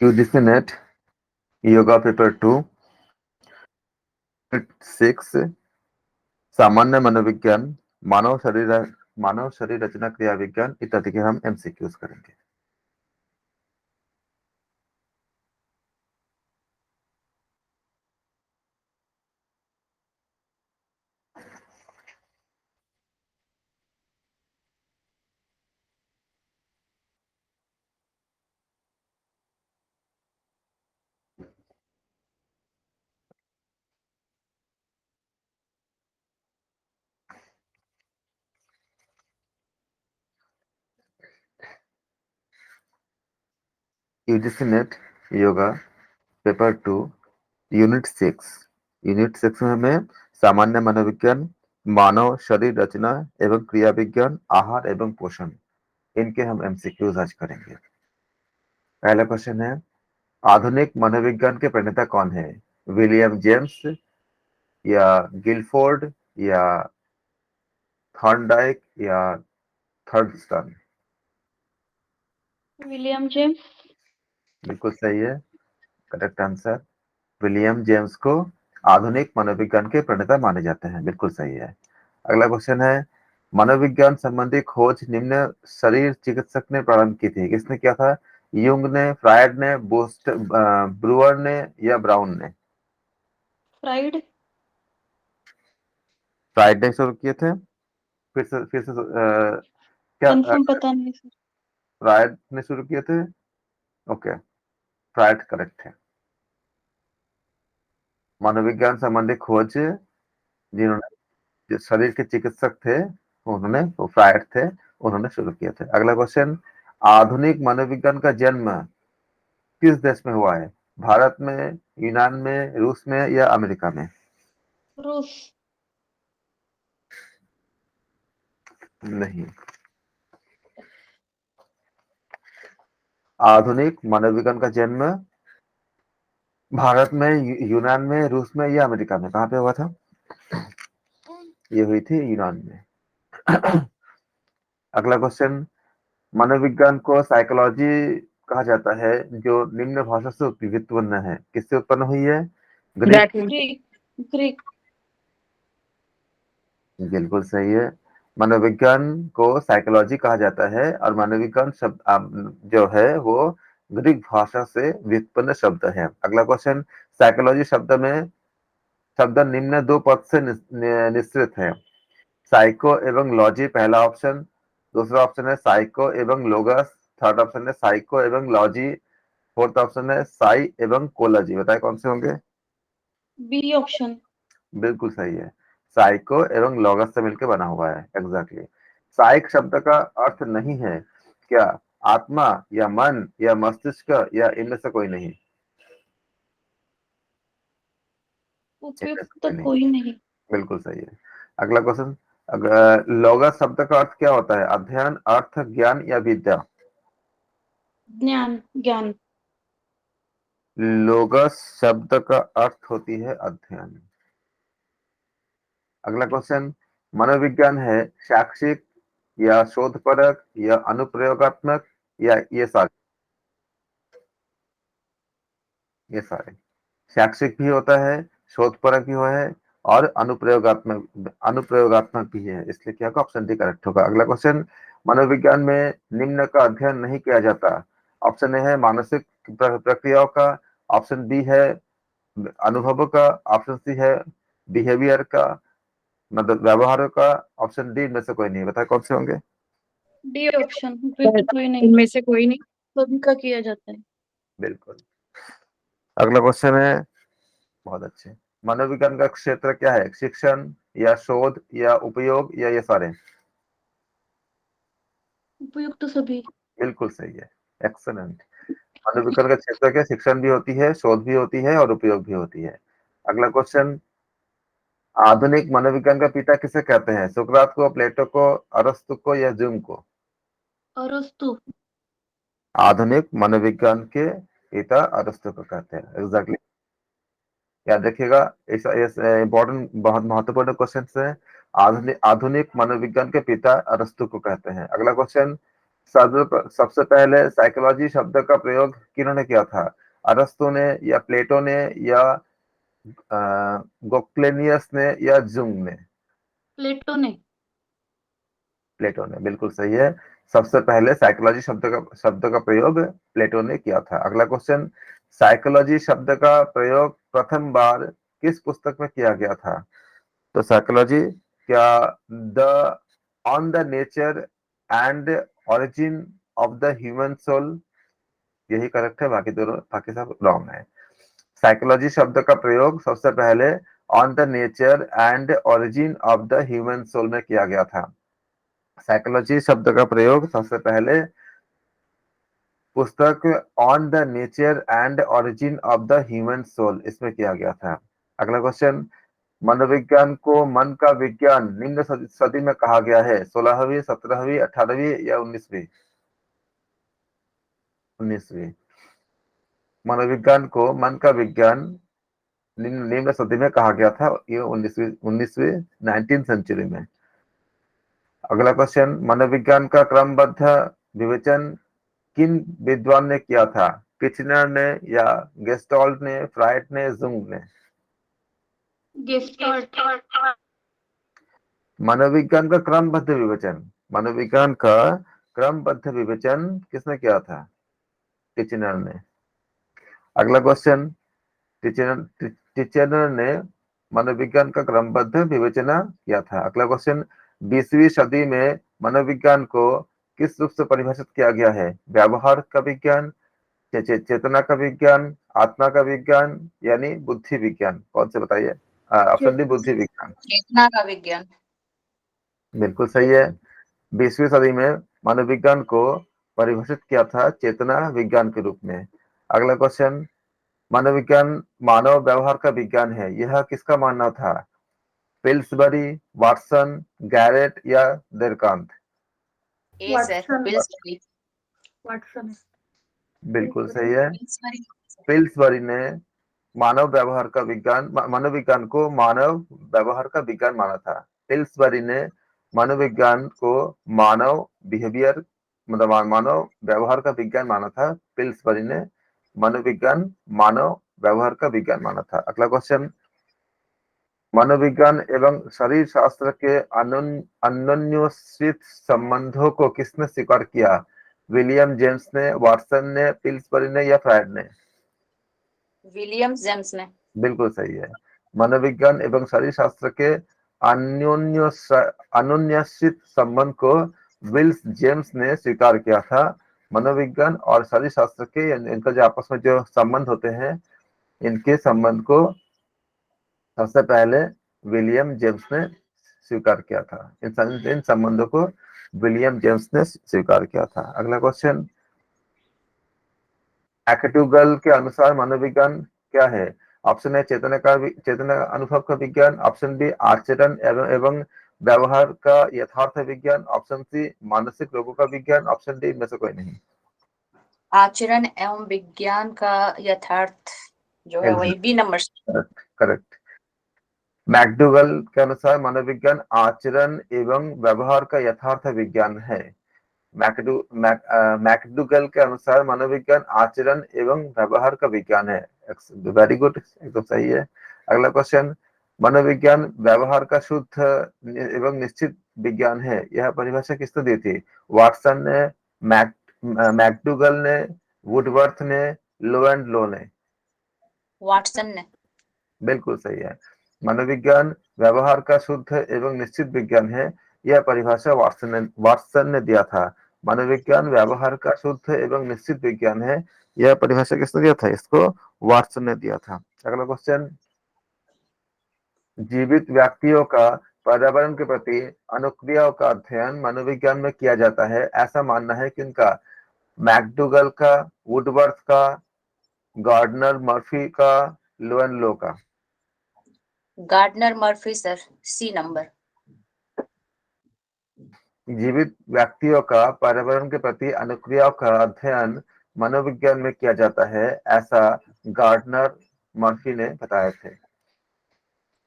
UGC net yoga paper 2 6 सामान्य मनोविज्ञान मानव शरीर रचना क्रिया विज्ञान इत्यादि के हम एमसीक्यूज करेंगे। UGC net yoga paper 2 unit 6 में हमें सामान्य मनोविज्ञान मानव शरीर रचना एवं क्रिया विज्ञान आहार एवं पोषण इनके हम एमसीक्यूज आज करेंगे। पहला क्वेश्चन है, आधुनिक मनोविज्ञान के प्रणेता कौन है? विलियम जेम्स या गिलफोर्ड या थॉर्नडाइक या थर्डस्टन? William James. बिल्कुल सही है, करेक्ट आंसर। विलियम जेम्स को आधुनिक मनोविज्ञान के प्रणेता माने जाते हैं, बिल्कुल सही है। अगला क्वेश्चन है, मनोविज्ञान संबंधी खोज निम्न शरीर चिकित्सक ने प्रारंभ की थी? किसने किया था? युंग ने, फ्रायड ने, ब्रूअर ने या ब्राउन ने? फ्राइड। फ्रायड ने शुरू किए थे। फिर से क्या कंफर्म पता नहीं सर। फ्रायड ने शुरू किए थे। ओके, फ्रायड करेक्ट है। मनोविज्ञान संबंधी खोज जिन्होंने, जो शरीर के चिकित्सक थे, उन्होंने, वो फ्रायड थे, उन्होंने शुरू किए थे। अगला क्वेश्चन, आधुनिक मनोविज्ञान का जन्म किस देश में हुआ है? भारत में, यूनान में, रूस में या अमेरिका में? रूस। नहीं, आधुनिक मनोविज्ञान का जन्म भारत में, यूनान में, रूस में या अमेरिका में? कहाँ पे हुआ था? ये हुई थी यूनान में। अगला क्वेश्चन, मनोविज्ञान को साइकोलॉजी कहा जाता है जो निम्न भाषा से व्युत्पन्न है? किससे उत्पन्न हुई है? ग्रीक। ग्रीक। ग्रीक। बिल्कुल सही है, मनोविज्ञान को साइकोलॉजी कहा जाता है और मनोविज्ञान शब्द जो है वो ग्रीक भाषा से व्युत्पन्न शब्द है। अगला क्वेश्चन, साइकोलॉजी शब्द निम्न दो पद से निश्चित है? साइको एवं लॉजी पहला ऑप्शन, दूसरा ऑप्शन है साइको एवं लोगस, थर्ड ऑप्शन है साइको एवं लॉजी, फोर्थ ऑप्शन है साई एवं कोलॉजी। बताए कौन से होंगे? B option. बिल्कुल सही है, साइको एवं लॉगस से मिलकर बना हुआ है, एग्जैक्टली। साइक शब्द का अर्थ नहीं है क्या आत्मा या मन या मस्तिष्क या इनमें से कोई नहीं? इनमें से उपयुक्त कोई तो नहीं, कोई नहीं। बिल्कुल सही है। अगला क्वेश्चन, अगर लोगस शब्द का अर्थ क्या होता है? अध्ययन, अर्थ, ज्ञान या विद्या? ज्ञान। ज्ञान। लोगस शब्द का अर्थ होती है अध्ययन। अगला क्वेश्चन, मनोविज्ञान है शैक्षिक या शोधपरक या अनुप्रयोगात्मक या ये सारे शैक्षिक भी होता है, शोधपरक भी है और अनुप्रयोगात्मक भी है, इसलिए क्या होगा? ऑप्शन डी करेक्ट होगा। अगला क्वेश्चन, मनोविज्ञान में निम्न का अध्ययन नहीं किया जाता? ऑप्शन ए है मानसिक प्रक्रियाओं का, ऑप्शन बी है अनुभवों का, ऑप्शन सी है बिहेवियर का, मतलब व्यवहारों का, ऑप्शन डी में से कोई नहीं। बताए कौन से होंगे? D option. उपयुक्त कोई नहीं, इनमें से कोई नहीं, सभी का किया जाता है। बिल्कुल। अगला क्वेश्चन है, बहुत अच्छे, मनोविज्ञान का क्षेत्र क्या है? शिक्षण या शोध या उपयोग या ये सारे? उपयुक्त सभी। बिल्कुल सही है, एक्सलेंट। मनोविज्ञान का क्षेत्र क्या? शिक्षण भी होती है, शोध भी होती है और उपयोग भी होती है। अगला क्वेश्चन, आधुनिक मनोविज्ञान का पिता किसे कहते हैं? सुकरात को, प्लेटो को, अरस्तु को या यूंग को? अरस्तु। आधुनिक मनोविज्ञान के पिता अरस्तु को कहते हैं, एग्जैक्टली। याद रखिएगा, इस इंपॉर्टेंट, बहुत महत्वपूर्ण क्वेश्चन है। आधुनिक आधुनिक मनोविज्ञान के पिता अरस्तु को कहते हैं। अगला क्वेश्चन, सबसे पहले साइकोलॉजी शब्द का प्रयोग किन्होंने किया था? अरस्तु ने या प्लेटो ने या गोक्लेनियस ने या जुंग ने? प्लेटो ने। प्लेटो ने, बिल्कुल सही है। सबसे पहले साइकोलॉजी शब्द का प्रयोग प्लेटो ने किया था। अगला क्वेश्चन, साइकोलॉजी शब्द का प्रयोग प्रथम बार किस पुस्तक में किया गया था? तो साइकोलॉजी, क्या the on the nature and origin of the human soul, यही करेक्ट है, बाकी सब रॉन्ग है। साइकोलॉजी शब्द का प्रयोग सबसे पहले on the nature and origin of the human soul में किया गया था। साइकोलॉजी शब्द का प्रयोग सबसे पहले पुस्तक on the nature and origin of the human soul, इसमें किया गया था। अगला क्वेश्चन, मनोविज्ञान को मन का विज्ञान निम्न सदी में कहा गया है? 16वीं, 17वीं, 18वीं या 19वीं? 19वीं। मनोविज्ञान को मन का विज्ञान निम्न सदी में कहा गया था, ये 19वीं 19th सेंचुरी में। अगला क्वेश्चन, मनोविज्ञान का क्रमबद्ध विवेचन किन विद्वान ने किया था? किचनर ने या गेस्टॉल्ट ने, फ्राइड ने, जुंग ने? गेस्टाल्ट। मनोविज्ञान का क्रमबद्ध विवेचन किसने किया था? किचनर ने। अगला क्वेश्चन, टिचनर ने मनोविज्ञान का क्रमबद्ध विवेचना किया था। अगला क्वेश्चन, 20वीं सदी में मनोविज्ञान को किस रूप से परिभाषित किया गया है? व्यवहार का विज्ञान, चेतना का विज्ञान, आत्मा का विज्ञान, यानी बुद्धि विज्ञान? कौन से बताइए? ऑप्शन डी, बुद्धि विज्ञान। चेतना का विज्ञान। बिल्कुल सही है। 20वीं सदी में मनोविज्ञान को परिभाषित किया था चेतना विज्ञान के रूप में। अगला क्वेश्चन, मनोविज्ञान मानव व्यवहार का विज्ञान है, यह किसका मानना था? पिल्सबरी, वाटसन, गैरेट या डेकार्त? ए सर, पिल्सबरी। वाटसन। बिल्कुल सही है। पिल्सबरी। पिल्सबरी ने मनोविज्ञान को मानव व्यवहार का विज्ञान माना था। पिल्सबरी ने मनोविज्ञान को मानव बिहेवियर, मतलब मानव व्यवहार का विज्ञान माना था। पिल्सबरी ने मनोविज्ञान मानव व्यवहार का विज्ञान माना था। अगला क्वेश्चन, मनोविज्ञान एवं शरीर शास्त्र के अन्योन्याश्रित संबंधों को किसने स्वीकार किया? विलियम जेम्स ने, वाटसन ने, पिल्सबरी ने या फ्राइड ने? विलियम जेम्स ने। बिल्कुल सही है। मनोविज्ञान एवं शरीर शास्त्र के अन्योन्याश्रित संबंध को विल्स जेम्स ने स्वीकार किया था। मनोविज्ञान और शरीर शास्त्र के इनका जो आपस में जो संबंध होते हैं, इनके संबंध को सबसे पहले विलियम जेम्स ने स्वीकार किया था। इन संबंधों को विलियम जेम्स ने स्वीकार किया था। अगला क्वेश्चन, मैकडूगल के अनुसार मनोविज्ञान क्या है? ऑप्शन ए, चेतना अनुभव का विज्ञान, ऑप्शन बी, आचरण एवं व्यवहार का यथार्थ विज्ञान, ऑप्शन सी, मानसिक रोगों का विज्ञान, ऑप्शन डी, इनमें से कोई नहीं। आचरण एवं विज्ञान का यथार्थ जो है वही बी नंबर। करेक्ट। मैकडूगल के अनुसार मनोविज्ञान आचरण एवं व्यवहार का यथार्थ विज्ञान है। मैकडूगल के अनुसार मनोविज्ञान आचरण एवं व्यवहार का विज्ञान है। वेरी गुड, एकदम सही है। अगला क्वेश्चन, मनोविज्ञान व्यवहार का शुद्ध एवं निश्चित विज्ञान है, यह परिभाषा किसने दी थी? वाटसन ने, मैकडूगल ने, वुडवर्थ ने, लो एंड लो ने? वाटसन ने। बिल्कुल सही है। मनोविज्ञान व्यवहार का शुद्ध एवं निश्चित विज्ञान है, यह परिभाषा वाटसन ने दिया था। मनोविज्ञान व्यवहार का शुद्ध एवं निश्चित विज्ञान है, यह परिभाषा किसने दिया था? इसको वाटसन ने दिया था। अगला क्वेश्चन, जीवित व्यक्तियों का पर्यावरण के प्रति अनुक्रियाओं का अध्ययन मनोविज्ञान में किया जाता है, ऐसा मानना है किनका? मैकडूगल का, वुडवर्थ का, गार्डनर मर्फी का, लो एंड लो का? Gardner Murphy sir, C number. जीवित व्यक्तियों का पर्यावरण के प्रति अनुक्रियाओं का अध्ययन मनोविज्ञान में किया जाता है, ऐसा गार्डनर मर्फी ने बताए थे।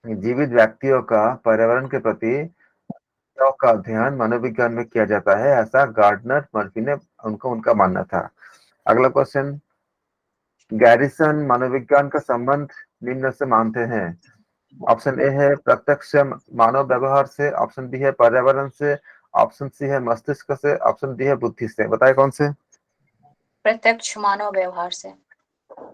जीवित व्यक्तियों का पर्यावरण के प्रति समस्याओं का अध्ययन मनोविज्ञान में किया जाता है, ऐसा गार्डनर मर्फी ने उनका मानना था। अगला क्वेश्चन, गैरिसन मनोविज्ञान का संबंध निम्न से मानते हैं। ऑप्शन ए है प्रत्यक्ष मानव व्यवहार से, ऑप्शन बी है पर्यावरण से, ऑप्शन सी है मस्तिष्क से, ऑप्शन डी है बुद्धि से। बताए कौन से? प्रत्यक्ष मानव व्यवहार से।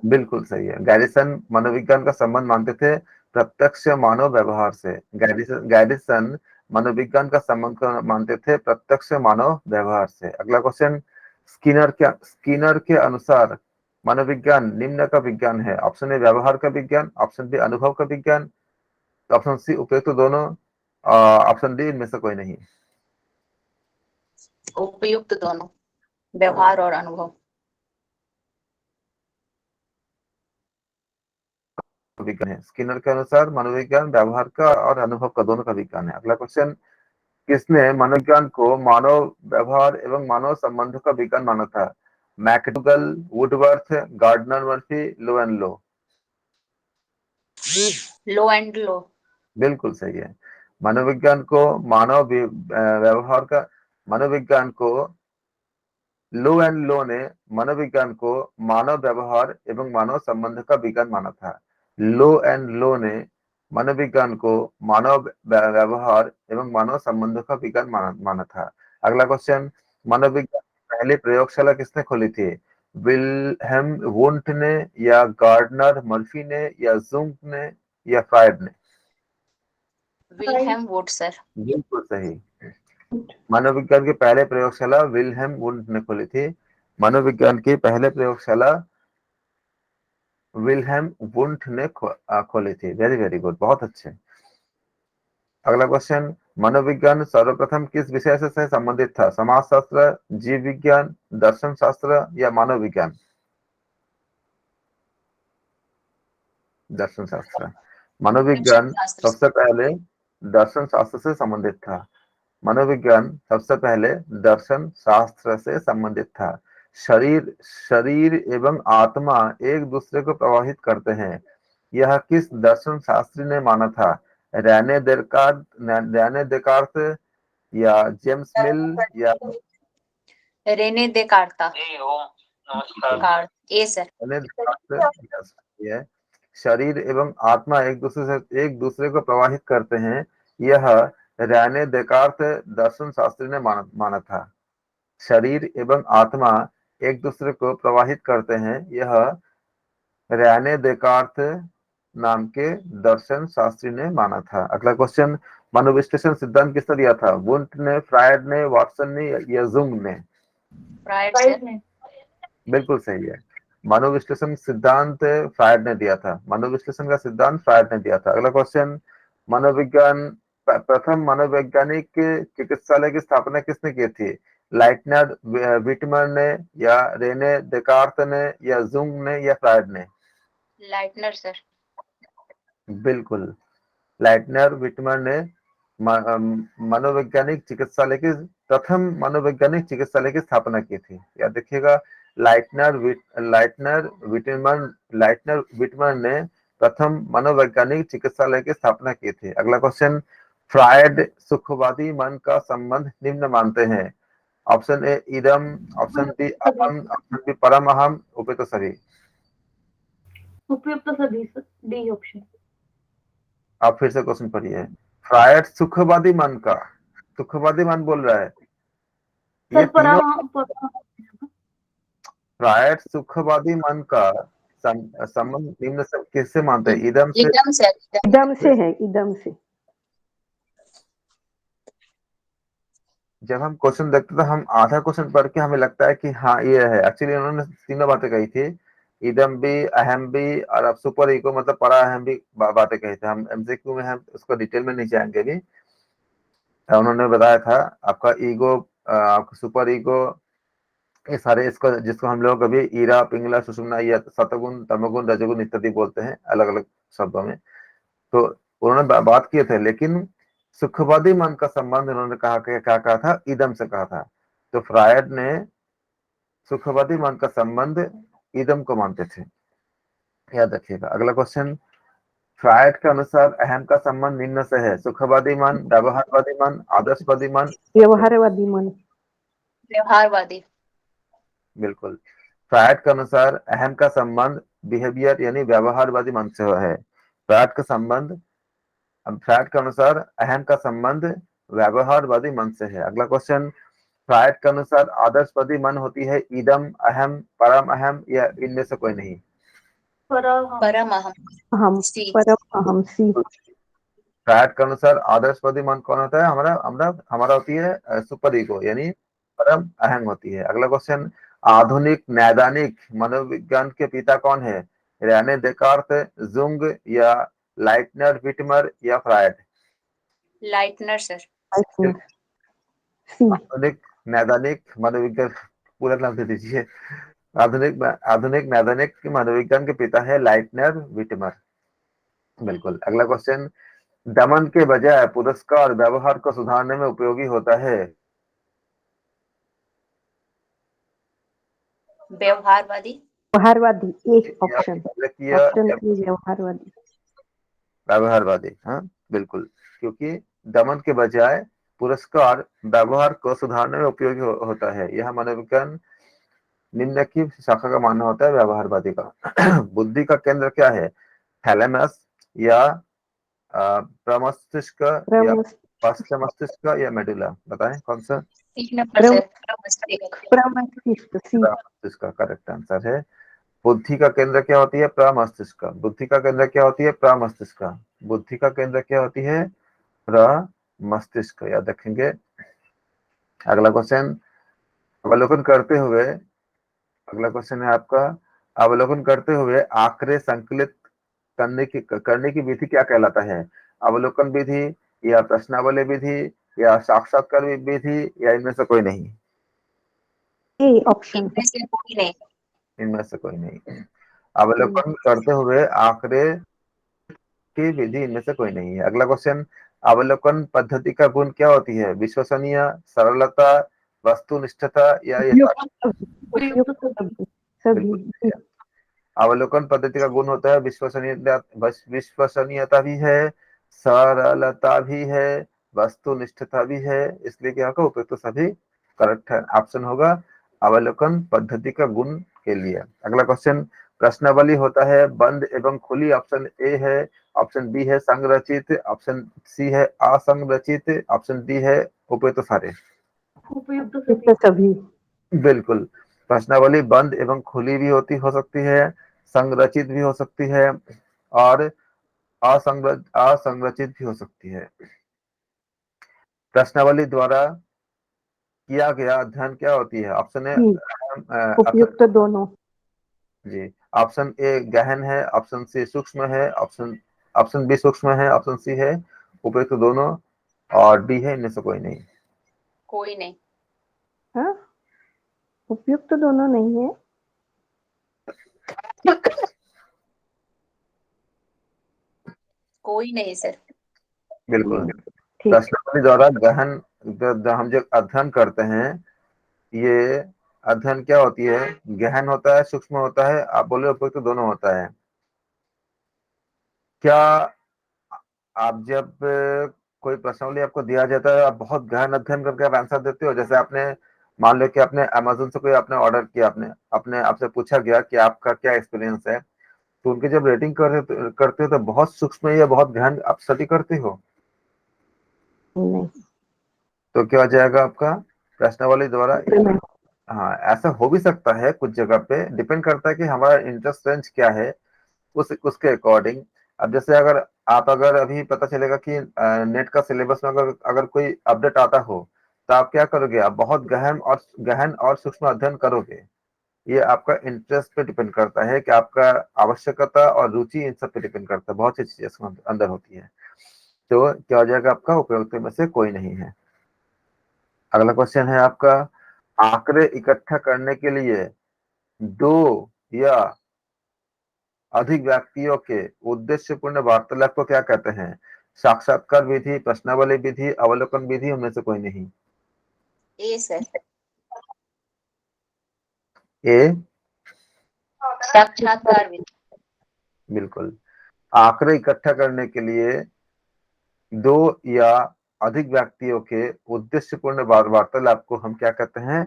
बिल्कुल सही है। गैरिसन मनोविज्ञान का संबंध मानते थे प्रत्यक्ष मानव व्यवहार से। गैरिसन मनोविज्ञान का संबंध मानते थे प्रत्यक्ष मानव व्यवहार से। अगला क्वेश्चन, स्किनर के अनुसार मनोविज्ञान निम्न का विज्ञान है। ऑप्शन ए व्यवहार का विज्ञान, ऑप्शन बी अनुभव का विज्ञान, ऑप्शन सी उपयुक्त दोनों, ऑप्शन डी इनमें से कोई नहीं। उपयुक्त दोनों, व्यवहार और अनुभव। विज्ञान है। स्किनर के अनुसार मनोविज्ञान व्यवहार का और अनुभव का दोनों का विज्ञान है। अगला क्वेश्चन, किसने मनोविज्ञान को मानव व्यवहार एवं मानव संबंधों का विज्ञान माना था? मैकडूगल, वुडवर्थ, गार्डनर मर्फी, लो एंड लो। लो एंड लो। बिल्कुल सही है। मनोविज्ञान को मानव व्यवहार का मनोविज्ञान को लो एंड लो ने मनोविज्ञान को मानव व्यवहार एवं मानव संबंध का विज्ञान माना था। लो एंड लो ने मनोविज्ञान को मानव व्यवहार एवं मानव संबंधों का विज्ञान माना था। अगला क्वेश्चन, मनोविज्ञान की पहली प्रयोगशाला किसने खोली थी? विल्हेम वुंट ने, या गार्डनर मर्फी ने, या जुंग ने, या फ्रायड ने? Wilhelm would sir. बिल्कुल सही। मनोविज्ञान की पहले प्रयोगशाला विल्हेम वुंट ने खोली थी। मनोविज्ञान की पहले प्रयोगशाला विल्हेम वुंट ने खोली थी। वेरी वेरी गुड, बहुत अच्छे। अगला क्वेश्चन, मनोविज्ञान सर्वप्रथम किस विषय से संबंधित था? समाजशास्त्र, जीव विज्ञान, दर्शन शास्त्र, या मानव विज्ञान? दर्शन शास्त्र। मनोविज्ञान सबसे पहले दर्शन शास्त्र से संबंधित था। मनोविज्ञान सबसे पहले दर्शन शास्त्र से संबंधित था। शरीर एवं आत्मा एक दूसरे को प्रभावित करते हैं, यह किस दर्शन शास्त्री ने माना था? रेने देकार्त, या जेम्स मिल, या Rene Descartes. A sir. Rene Descartes. Yes, ये शरीर एवं आत्मा एक दूसरे को प्रभावित करते हैं, यह रेने देकार्त दर्शन शास्त्री ने माना था। शरीर एवं आत्मा एक दूसरे को प्रवाहित करते हैं, यह रेने देकार्त नाम के दर्शन शास्त्री ने माना था। अगला क्वेश्चन, मनोविश्लेषण सिद्धांत किसने दिया था? वुंट ने, फ्रायड ने, वाटसन ने, या जुंग ने? फ्रायड ने। बिल्कुल सही है। मनोविश्लेषण सिद्धांत फ्रायड ने दिया था। मनोविश्लेषण का सिद्धांत फ्रायड ने दिया था। अगला क्वेश्चन, मनोविज्ञान प्रथम मनोवैज्ञानिक चिकित्सालय की स्थापना किसने की थी? लाइटनर विटमर ने, या रेने देकार्त ने, या जुंग ने, या फ्रायड ने? Lightener sir. बिल्कुल, लाइटनर विटमर ने मनोवैज्ञानिक चिकित्सालय की प्रथम मनोवैज्ञानिक चिकित्सालय की स्थापना की थी। याद देखिएगा, लाइटनर विटमर ने प्रथम मनोवैज्ञानिक चिकित्सालय की स्थापना की थी। अगला क्वेश्चन, फ्रायड सुखवादी मन का संबंध निम्न मानते हैं। ऑप्शन ए इदम, ऑप्शन बी अहम, ऑप्शन बी परम अहम, उपयुक्त सभी। उपयुक्त सभी डी ऑप्शन। आप फिर से क्वेश्चन पढ़िए। फ्रायड सुखवादी मन का, सुखवादी मन बोल रहा है, ये तीनों फ्रायड सुखवादी मन का संबंध निम्न से किससे मानते हैं? इदम से, इदम से है, इदम से। जब हम क्वेश्चन देखते तो हम आधा क्वेश्चन पढ़ के हमें लगता है कि हाँ ये है। एक्चुअली उन्होंने तीनों बातें कही थी, इदम भी, अहम भी, और अब सुपर ईगो मतलब परा अहम भी बातें कही थी। हम एमसीक्यू में हम उसको डिटेल में नहीं जाएंगे अभी। उन्होंने बताया था आपका ईगो, आपका सुपर ईगो, ये सारे इसको जिसको हम लोग कभी ईरा, पिंगला, सुषुम्ना या सतगुण, तमगुण, रजगुण इत्यादि बोलते हैं अलग अलग शब्दों में। तो उन्होंने बात किए थे, लेकिन सुखवादी मन का संबंध उन्होंने कहा कि क्या कहा था? इदम से कहा था। तो फ्रायड ने सुखवादी मन का संबंध इदम को मानते थे। याद रखिएगा। अगला क्वेश्चन, फ्रायड के अनुसार अहम का संबंध निम्न से है: सुखवादी मन, व्यवहारवादी मन, आदर्शवादी मन। व्यवहारवादी मन। व्यवहारवादी। बिल्कुल। फ्रायड के अनुसार अहम का संबंध बिहेवियर यानी व्यवहारवादी मन से है। फ्रायड के अनुसार अहम का संबंध व्यवहारवादी मन से है। अगला क्वेश्चन, फ्रायड के अनुसार आदर्शवादी मन होती है इदम, अहम, परम अहम या इनमें से कोई नहीं। परम अहम। हम सी। परम अहम सी। फ्रायड के अनुसार आदर्शवादी मन कौन होता है? हमारा होती है सुपर ईगो यानी परम अहम होती है। अगला क्वेश्चन, आधुनिक नैदानिक मनोविज्ञान के पिता कौन है? रेने देकार्त, जुंग या लाइटनर, विटमर या फ्रायड? Lightner sir. सी। आधुनिक नैदानिक मनोविज्ञान, पूरा नाम दे दीजिए। आधुनिक नैदानिक मनोविज्ञान के पिता है लाइटनर, विटमर। बिल्कुल। अगला क्वेश्चन, दमन के बजाय पुरस्कार व्यवहार को सुधारने में उपयोगी होता है। व्यवहारवादी। व्यवहारवादी एक ऑप्शन। ऑप्शन या ए व्यवहारवादी। व्यवहारवादी, हाँ बिल्कुल, क्योंकि दमन के बजाय पुरस्कार व्यवहार को सुधारने में उपयोगी होता है। यह मनोविज्ञान निम्न की शाखा का मानना होता है व्यवहारवादी का। बुद्धि का केंद्र क्या है? थैलेमस या प्रमस्तिष्क या पार्श्व मस्तिष्क या मेडुला? बताएं कौन सा? 3 नंबर सर। प्रमस्तिष्क। प्रमस्तिष्क सी। मस्तिष्क करेक्ट आंसर है। बुद्धि का केंद्र क्या होती है? प्रमस्तिष्क। बुद्धि का केंद्र क्या होती है? प्रमस्तिष्क। बुद्धि का केंद्र क्या होती है? प्रमस्तिष्क, याद रखेंगे। अगला क्वेश्चन, अवलोकन करते हुए, अगला क्वेश्चन है आपका, अवलोकन करते हुए आंकड़े संकलित करने की विधि क्या कहलाता है? अवलोकन विधि या प्रश्नावली विधि या साक्षात्कार विधि या इनमें से कोई नहीं? A option. इनमें से कोई नहीं। इनमें से कोई नहीं। अवलोकन करते हुए आंकड़े की विधि इनमें से कोई नहीं है। अगला क्वेश्चन, अवलोकन पद्धति का गुण क्या होती है? विश्वसनीय, सरलता, वस्तुनिष्ठता या उपयुक्त सभी। अवलोकन पद्धति का गुण होता है विश्वसनीयता भी है, सरलता भी है, वस्तुनिष्ठता भी है, इसलिए क्या होगा? उपयुक्त सभी करेक्ट है। ऑप्शन होगा अवलोकन पद्धति का गुण के लिए। अगला क्वेश्चन, प्रश्नावली होता है बंद एवं खुली। ऑप्शन ए है, ऑप्शन बी है संरचित, ऑप्शन सी है असंरचित, ऑप्शन डी है उपयुक्त सारे। उपयुक्त सभी। बिल्कुल। प्रश्नावली बंद एवं खुली भी हो सकती है, संरचित भी हो सकती है और असंरचित भी हो सकती है। प्रश्नावली द्वारा किया गया अध्ययन क्या होती है? ऑप्शन ए उपयुक्त दोनों। जी, ऑप्शन ए गहन है, ऑप्शन सी सूक्ष्म है, ऑप्शन बी सूक्ष्म है, ऑप्शन सी है उपयुक्त दोनों और डी है इनमें से कोई नहीं। कोई नहीं। हाँ, उपयुक्त दोनों नहीं है। कोई नहीं सर। बिल्कुल। ठीक। प्रश्नावली द्वारा गहन हम जो अध्ययन करते हैं, ये अध्ययन क्या होती है? गहन होता है, सूक्ष्म होता है, आप बोले उपयुक्त दोनों होता है। क्या आप जब कोई प्रश्नावली आपको दिया जाता है, आप बहुत गहन अध्ययन करके आप आंसर देते हो? जैसे आपने मान लो कि आपने अमेजोन से कोई आपने ऑर्डर किया, आपने आपसे पूछा गया कि आपका क्या एक्सपीरियंस है, तो उनकी जब रेटिंग करते हो तो बहुत सूक्ष्म या बहुत गहन आप स्टडी करते हो? नहीं। तो क्या हो जाएगा आपका? प्रश्नावली द्वारा। हाँ, ऐसा हो भी सकता है कुछ जगह पे, डिपेंड करता है कि हमारा इंटरेस्ट रेंज क्या है उसके अकॉर्डिंग। अब जैसे अगर अभी पता चलेगा कि नेट का सिलेबस में अगर कोई अपडेट आता हो, तो आप क्या करोगे? आप बहुत गहन और सूक्ष्म अध्ययन करोगे। ये आपका इंटरेस्ट पे डिपेंड करता है कि आपका आवश्यकता और रुचि इन सब पे डिपेंड करता है। बहुत सी चीजें इसके अंदर होती है। तो क्या हो जाएगा आपका? उपयुक्त में से कोई नहीं है। अगला क्वेश्चन है आपका, आंकड़े इकट्ठा करने के लिए दो या अधिक व्यक्तियों के उद्देश्यपूर्ण वार्तालाप को क्या कहते हैं? साक्षात्कार विधि, प्रश्नावली विधि, अवलोकन विधि, उनमें से कोई नहीं। ए सर। ए साक्षात्कार विधि। बिल्कुल। आंकड़े इकट्ठा करने के लिए दो या अधिक व्यक्तियों के उद्देश्यपूर्ण वार्तालाप को हम क्या कहते हैं?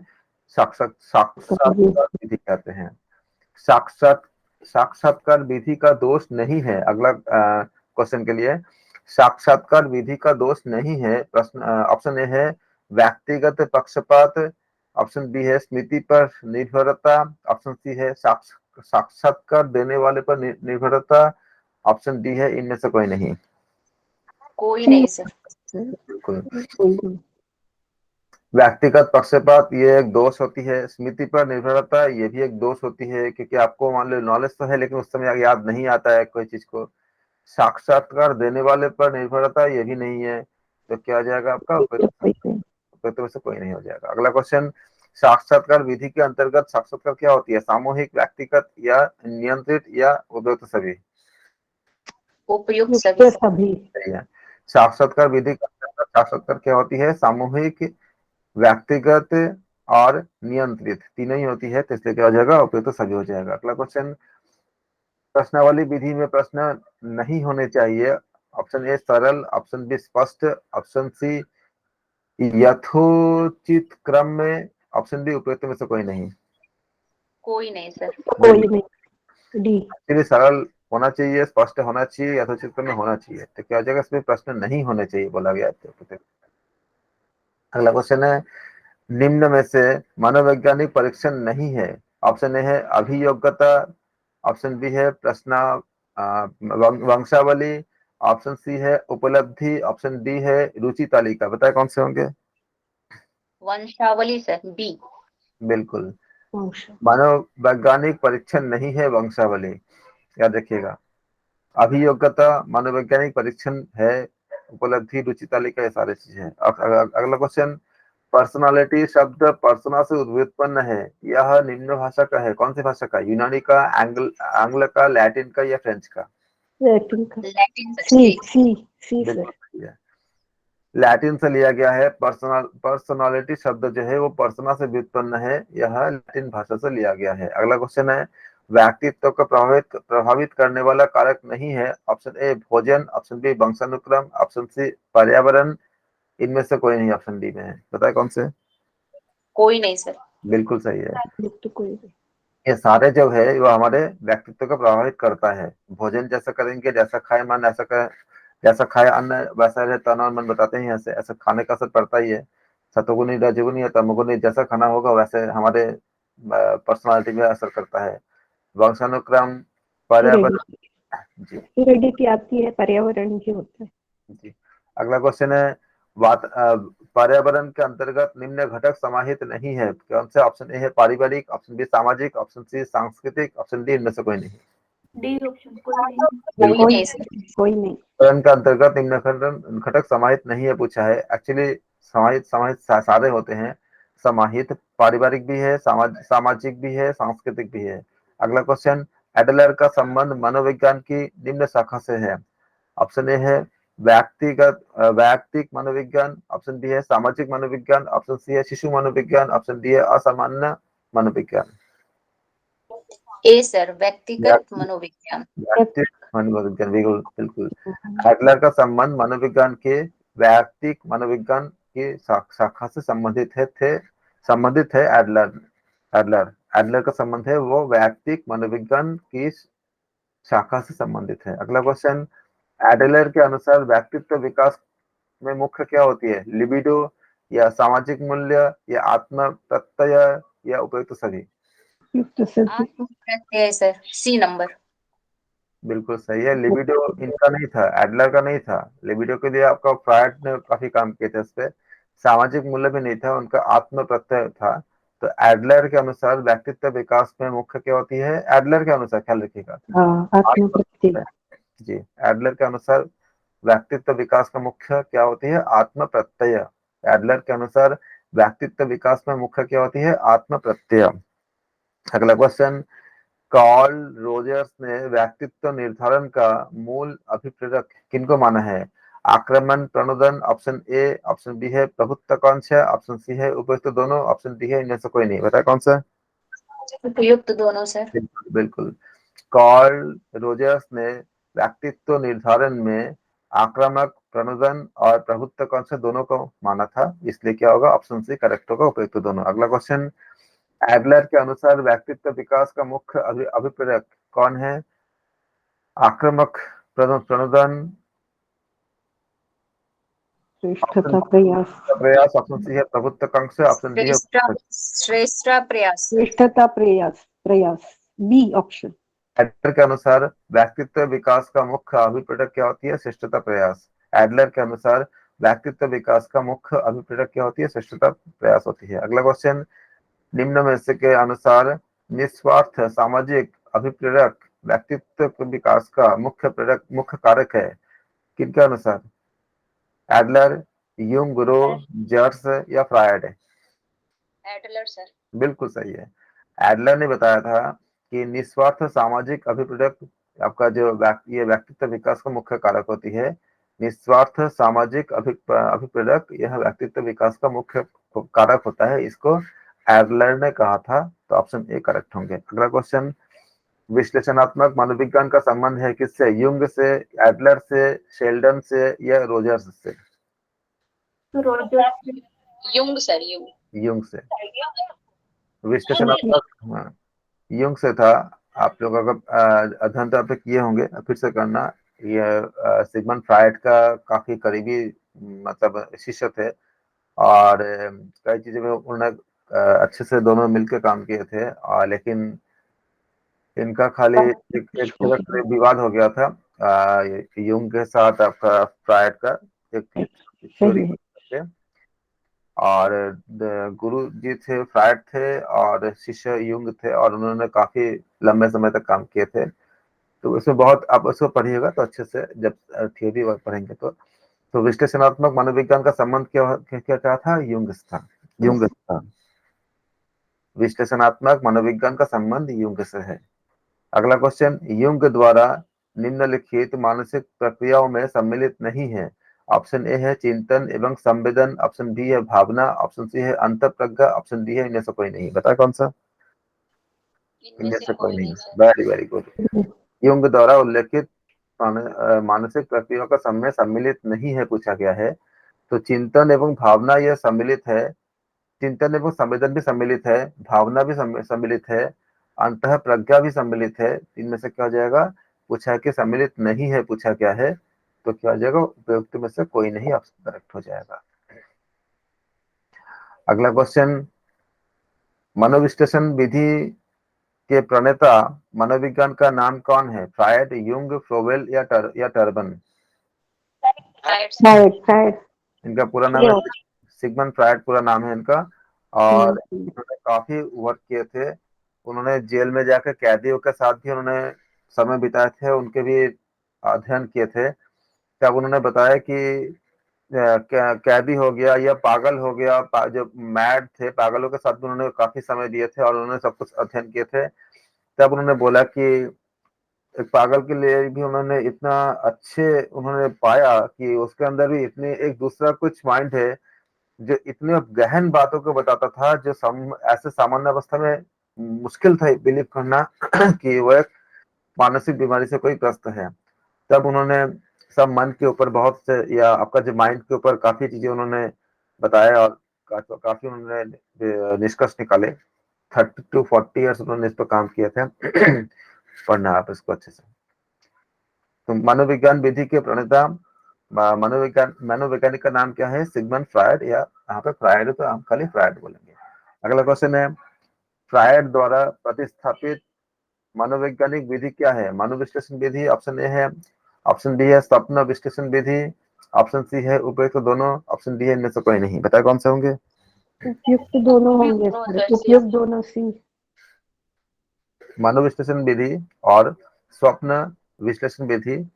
साक्षात्कार विधि कहते हैं। साक्षात्कार विधि का दोष नहीं है। अगला क्वेश्चन के लिए, साक्षात्कार विधि का दोष नहीं है। प्रश्न ऑप्शन ए है व्यक्तिगत पक्षपात, ऑप्शन बी है स्मृति पर निर्भरता, ऑप्शन सी है साक्षात्कार देने वाले पर निर्भरता, ऑप्शन डी है इनमें से कोई नहीं। कोई नहीं सर। बिल्कुल। व्यक्तिगत पक्षपात ये एक दोष होती है, स्मृति पर निर्भरता ये भी एक दोष होती है, क्योंकि आपको मान लो नॉलेज तो है लेकिन उस समय याद नहीं आता है कोई चीज को। साक्षात्कार देने वाले पर निर्भरता ये भी नहीं है, तो क्या आ जाएगा आपका? उपयुक्त में से कोई नहीं हो जाएगा। अगला क्वेश्चन, साक्षात्कार विधि के अंतर्गत साक्षात्कार क्या होती है? सामूहिक, व्यक्तिगत या नियंत्रित या उपयुक्त सभी? उपयुक्त सभी। सही है। साक्षात्कार विधि के अंतर्गत साक्षात्कार क्या होती है? सामूहिक, व्यक्तिगत और नियंत्रित, तीनों ही होती है, तो इसलिए क्या हो जाएगा? उपयुक्त सभी हो जाएगा। अगला क्वेश्चन, प्रश्नावली विधि में प्रश्न नहीं होने चाहिए। ऑप्शन ए सरल, ऑप्शन बी स्पष्ट, ऑप्शन सी यथोचित क्रम में, ऑप्शन डी उपयुक्त में से कोई नहीं। कोई नहीं सर। कोई नहीं, डी। एक्चुअली सरल होना चाहिए, स्पष्ट होना चाहिए, यथोचित क्रम में होना चाहिए, तो क्या हो जाएगा? इसमें प्रश्न नहीं होने चाहिए बोला गया है। अगला क्वेश्चन है, निम्न में से मनोवैज्ञानिक परीक्षण नहीं है। ऑप्शन ए है अभियोग्यता, ऑप्शन बी है प्रश्न वंशावली, ऑप्शन सी है उपलब्धि, ऑप्शन डी है रुचि तालिका। बताए कौन से होंगे? वंशावली सर, बी। बिल्कुल, मनोवैज्ञानिक परीक्षण नहीं है वंशावली, याद रखिएगा। अभियोग्यता मनोवैज्ञानिक परीक्षण है, उपलब्धि रुचि तालिका ये सारी चीजें हैं। अगला क्वेश्चन, पर्सनालिटी शब्द पर्सना से व्युत्पन्न है, यह निम्न भाषा का है। कौन सी भाषा का? यूनानी का, आंग्ल का, लैटिन का या फ्रेंच का? लैटिन का। लैटिन सी बिल्कुल सही है, लैटिन से लिया गया है। पर्सनालिटी शब्द जो है वो पर्सना से व्युत्पन्न है, यह लैटिन भाषा से लिया गया है। अगला क्वेश्चन है, व्यक्तित्व को प्रभावित करने वाला कारक नहीं है। ऑप्शन ए भोजन, ऑप्शन बी वंशानुक्रम, ऑप्शन सी पर्यावरण, इनमें से कोई नहीं, ऑप्शन डी में है। बताए कौन से? कोई नहीं सर। बिल्कुल सही है, कोई नहीं। ये सारे जो है वो हमारे व्यक्तित्व को प्रभावित करता है। भोजन जैसा करेंगे, जैसा खाए मन ऐसा कर, जैसा खाए अन्न वैसा रहे तन और मन, बताते हैं ऐसे, ऐसा खाने का असर पड़ता ही है। सतोगुनी रजोगुनी या तमोगुनी, जैसा खाना होगा वैसे हमारे पर्सनालिटी में असर करता है। वंशानुक्रम, पर्यावरण। जी हेरिडिटी आती है, पर्यावरण की होता है। जी। अगला क्वेश्चन है, पर्यावरण के अंतर्गत निम्न घटक समाहित नहीं है। कौन से? ऑप्शन ए है पारिवारिक, ऑप्शन बी सामाजिक, ऑप्शन सी सांस्कृतिक, ऑप्शन डी इनमें से कोई नहीं। डी ऑप्शन, कोई नहीं। कोई नहीं सर। कोई नहीं। पर्यावरण का अंतर्गत निम्न घटक समाहित नहीं है पूछा है। एक्चुअली समाहित सारे होते हैं। समाहित पारिवारिक भी है, सामाजिक भी है, सांस्कृतिक भी है। अगला क्वेश्चन, एडलर का संबंध मनोविज्ञान की निम्न शाखा से है। ऑप्शन ए है वैयक्तिक मनोविज्ञान, ऑप्शन बी है सामाजिक मनोविज्ञान, ऑप्शन सी है शिशु मनोविज्ञान, ऑप्शन डी है असामान्य मनोविज्ञान। ए सर, व्यक्तिगत मनोविज्ञान। मनोविज्ञान, बिल्कुल। एडलर का संबंध मनोविज्ञान के वैयक्तिक मनोविज्ञान की शाखा से संबंधित है। एडलर का संबंध है वो वैयक्तिक मनोविज्ञान की शाखा से संबंधित है। अगला क्वेश्चन, एडलर के अनुसार व्यक्तित्व विकास में मुख्य क्या होती है? लिबिडो या सामाजिक मूल्य या आत्म प्रत्यय या उपयुक्त सभी? प्रत्यय सर, सी नंबर। बिल्कुल सही है, लिबिडो इनका नहीं था, एडलर का नहीं था। लिबिडो के लिए आपका फ्रायड ने काफी काम किए थे इस पे। सामाजिक मूल्य भी नहीं था, उनका आत्म प्रत्यय था। तो एडलर के अनुसार व्यक्तित्व विकास में मुख्य क्या होती है? एडलर के अनुसार, ख्याल रखिएगा, आत्म प्रत्यय। जी, एडलर के अनुसार व्यक्तित्व विकास का मुख्य क्या होती है? आत्म प्रत्यय। एडलर के अनुसार व्यक्तित्व विकास में मुख्य क्या होती है? आत्म प्रत्यय। अगला क्वेश्चन, कार्ल रोजर्स ने व्यक्तित्व निर्धारण का मूल अभिप्रेरक किनको माना है? आक्रमण, प्रणोदन, ऑप्शन ए, ऑप्शन बी है प्रभुत्वाकांक्षा, ऑप्शन सी है उपयुक्त दोनों, ऑप्शन डी है इनमें से कोई नहीं। बताए कौन सा? उपयुक्त दोनों सर। बिल्कुल। कार्ल रोजर्स ने व्यक्तित्व निर्धारण में आक्रामक, प्रणोदन और प्रभुत्व कौन से दोनों को माना था, इसलिए क्या होगा, ऑप्शन सी करेक्ट होगा, उपयुक्त दोनों। अगला क्वेश्चन, एडलर के अनुसार व्यक्तित्व विकास का मुख्य अभिप्रेरक कौन है? आक्रामक, प्रणोदन, श्रेष्ठता प्रयास। प्रयास, ऑप्शन सी है प्रभुत्व कांक्षा, ऑप्शन डी है श्रेष्ठ प्रयास। श्रेष्ठता प्रयास, प्रयास, बी ऑप्शन। एडलर के अनुसार व्यक्तित्व विकास का मुख्य अभिप्रेरक क्या होती है? श्रेष्ठता प्रयास। एडलर के अनुसार व्यक्तित्व विकास का मुख्य अभिप्रेरक क्या होती है? श्रेष्ठता प्रयास होती है। अगला क्वेश्चन, निम्न में से के अनुसार निस्वार्थ सामाजिक अभिप्रेरक व्यक्तित्व विकास का मुख्य कारक है, किनके अनुसार? एडलर, यूंग, रो, जर्स या फ्रायड? Adler sir. बिल्कुल सही है। एडलर ने बताया था कि निस्वार्थ सामाजिक अभिप्रेरक आपका जो ये व्यक्तित्व विकास का मुख्य कारक होती है। निस्वार्थ सामाजिक अभिप्रेरक यह व्यक्तित्व विकास का मुख्य कारक होता है, इसको एडलर ने कहा था, तो ऑप्शन ए करेक्ट होंगे। अगला क्वेश्चन, विश्लेषणात्मक मनोविज्ञान का संबंध है किससे? यूंग से, एडलर से, शेल्डन से या रोजर्स से? यूंग सर, यूंग से। विश्लेषणात्मक, हाँ, यूंग से था। आप लोग अगर अध्ययन तो आप किए होंगे, फिर से करना। ये सिगमंड फ्रायड का काफी करीबी मतलब शिष्य थे, और कई चीजों में उन्होंने अच्छे से दोनों मिलकर काम किए थे, और लेकिन इनका खाली एक जगह विवाद हो गया था यूंग के साथ आपका फ्रायड का एक थ्योरी थे, और गुरु जी थे फ्रायड थे और शिष्य यूंग थे, और उन्होंने काफी लंबे समय तक काम किए थे। तो इसमें बहुत आप उसको पढ़िएगा तो अच्छे से, जब थियोरी पढ़ेंगे तो विश्लेषणात्मक मनोविज्ञान का संबंध क्या था? यूंग था। विश्लेषणात्मक मनोविज्ञान का संबंध यूंग से है। अगला क्वेश्चन, यूंग द्वारा निम्नलिखित मानसिक प्रक्रियाओं में सम्मिलित नहीं है। ऑप्शन ए है चिंतन एवं संवेदन, ऑप्शन बी है भावना, ऑप्शन सी है अंतःप्रज्ञा, ऑप्शन डी है इनमें से कोई नहीं। बताए कौन सा? इनमें से कोई नहीं। Very very good. यूंग द्वारा उल्लेखित मानसिक प्रक्रियाओं का समय सम्मिलित नहीं है पूछा गया है, तो चिंतन एवं भावना यह सम्मिलित है, चिंतन एवं संवेदन भी सम्मिलित है, भावना भी सम्मिलित है, अंतः प्रज्ञा भी सम्मिलित है। इनमें से क्या हो जाएगा? पूछा है कि सम्मिलित नहीं है पूछा क्या है, तो क्या हो जाएगा? उपयुक्त में से कोई नहीं, ऑप्शन करेक्ट हो जाएगा। अगला क्वेश्चन, मनोविश्लेषण विधि के प्रणेता मनोविज्ञान का नाम कौन है? फ्रायड, यूंग, फ्रोवेल या टर्बन? फ्रायड। इनका पूरा नाम है सिगमंड फ्रायड, पूरा नाम है इनका, और उन्होंने काफी वर्क किए थे। उन्होंने जेल में जाकर कैदियों के साथ भी उन्होंने समय बिताए थे, उनके भी अध्ययन किए थे। तब उन्होंने बताया कि कैदी हो गया या पागल हो गया, जो मैड थे, पागलों के साथ भी उन्होंने काफी समय दिए थे और उन्होंने सब कुछ अध्ययन किए थे। तब उन्होंने बोला कि एक पागल के लिए भी उन्होंने इतना अच्छे उन्होंने पाया कि उसके अंदर भी इतने एक दूसरा कुछ माइंड है जो इतने गहन बातों को बताता था, जो ऐसे सामान्य अवस्था में मुश्किल था बिलीव करना कि वो एक मानसिक बीमारी से कोई ग्रस्त है। तब उन्होंने सब मन के ऊपर बहुत से, या आपका जो माइंड के ऊपर काफी चीजें उन्होंने बताया, और काफी उन्होंने निष्कर्ष निकाले। 30 to 40 ईयर्स उन्होंने इस पर काम किए थे। पढ़ना आप इसको अच्छे से। तो मनोविज्ञान विधि के प्रणेता मनोवैज्ञानिक का नाम क्या है? सिगमंड फ्रायड, या यहाँ पे फ्रायड है तो हम खाली फ्रायड बोलेंगे। अगला क्वेश्चन है, फ्रायड द्वारा प्रतिस्थापित मनोवैज्ञानिक विधि क्या है? मनोविश्लेषण विधि, ऑप्शन ए है, ऑप्शन बी है स्वप्न विश्लेषण विधि, ऑप्शन सी है उपयुक्त दोनों, ऑप्शन डी है इनमें से कोई नहीं। बताए कौन से होंगे? उपयुक्त दोनों होंगे सर, उपयुक्त दोनों सी। मनोविश्लेषण विधि और स्वप्न विश्लेषण विधि,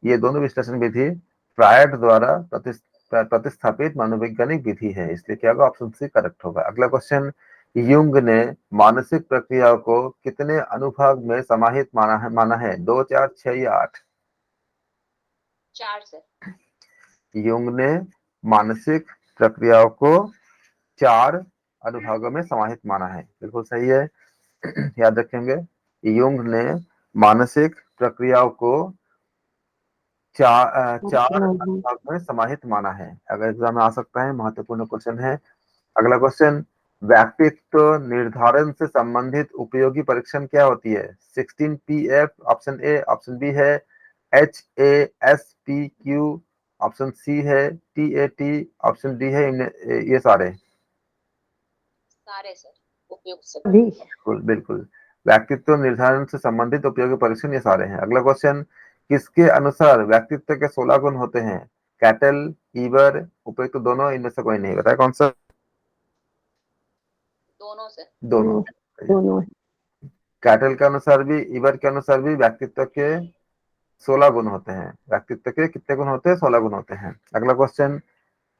ये दोनों विश्लेषण विधि फ्रायड द्वारा प्रतिस्थापित मनोवैज्ञानिक विधि है, इसलिए क्या होगा? ऑप्शन सी करेक्ट होगा। अगला क्वेश्चन, यूंग ने मानसिक प्रक्रियाओं को कितने अनुभाग में समाहित माना है? 2, 4, 6 या 8? 4 सर। यूंग ने मानसिक प्रक्रियाओं को 4 अनुभागों में समाहित माना है, बिल्कुल सही है। याद रखेंगे, यूंग ने मानसिक प्रक्रियाओं को चार भाग में समाहित माना है। अगर एग्जाम में आ सकता है, महत्वपूर्ण क्वेश्चन है। अगला क्वेश्चन, व्यक्तित्व निर्धारण से संबंधित उपयोगी परीक्षण क्या होती है? 16PF option A, option B है HASPQ, ऑप्शन सी है TAT, ऑप्शन डी है ये सारे सर उपयुक्त सभी। बिल्कुल बिल्कुल। व्यक्तित्व निर्धारण से संबंधित उपयोगी परीक्षण ये सारे हैं। अगला क्वेश्चन, किसके अनुसार व्यक्तित्व के 16 गुण होते हैं? कैटल, ईबर, उपयुक्त दोनों, इनमें से कोई नहीं। बताया कौन सा? दोनों से। दोनों कैटल के अनुसार भी, ईबर के अनुसार भी व्यक्तित्व के 16 गुण होते हैं। व्यक्तित्व के कितने गुण होते हैं? 16 गुण होते हैं। अगला क्वेश्चन,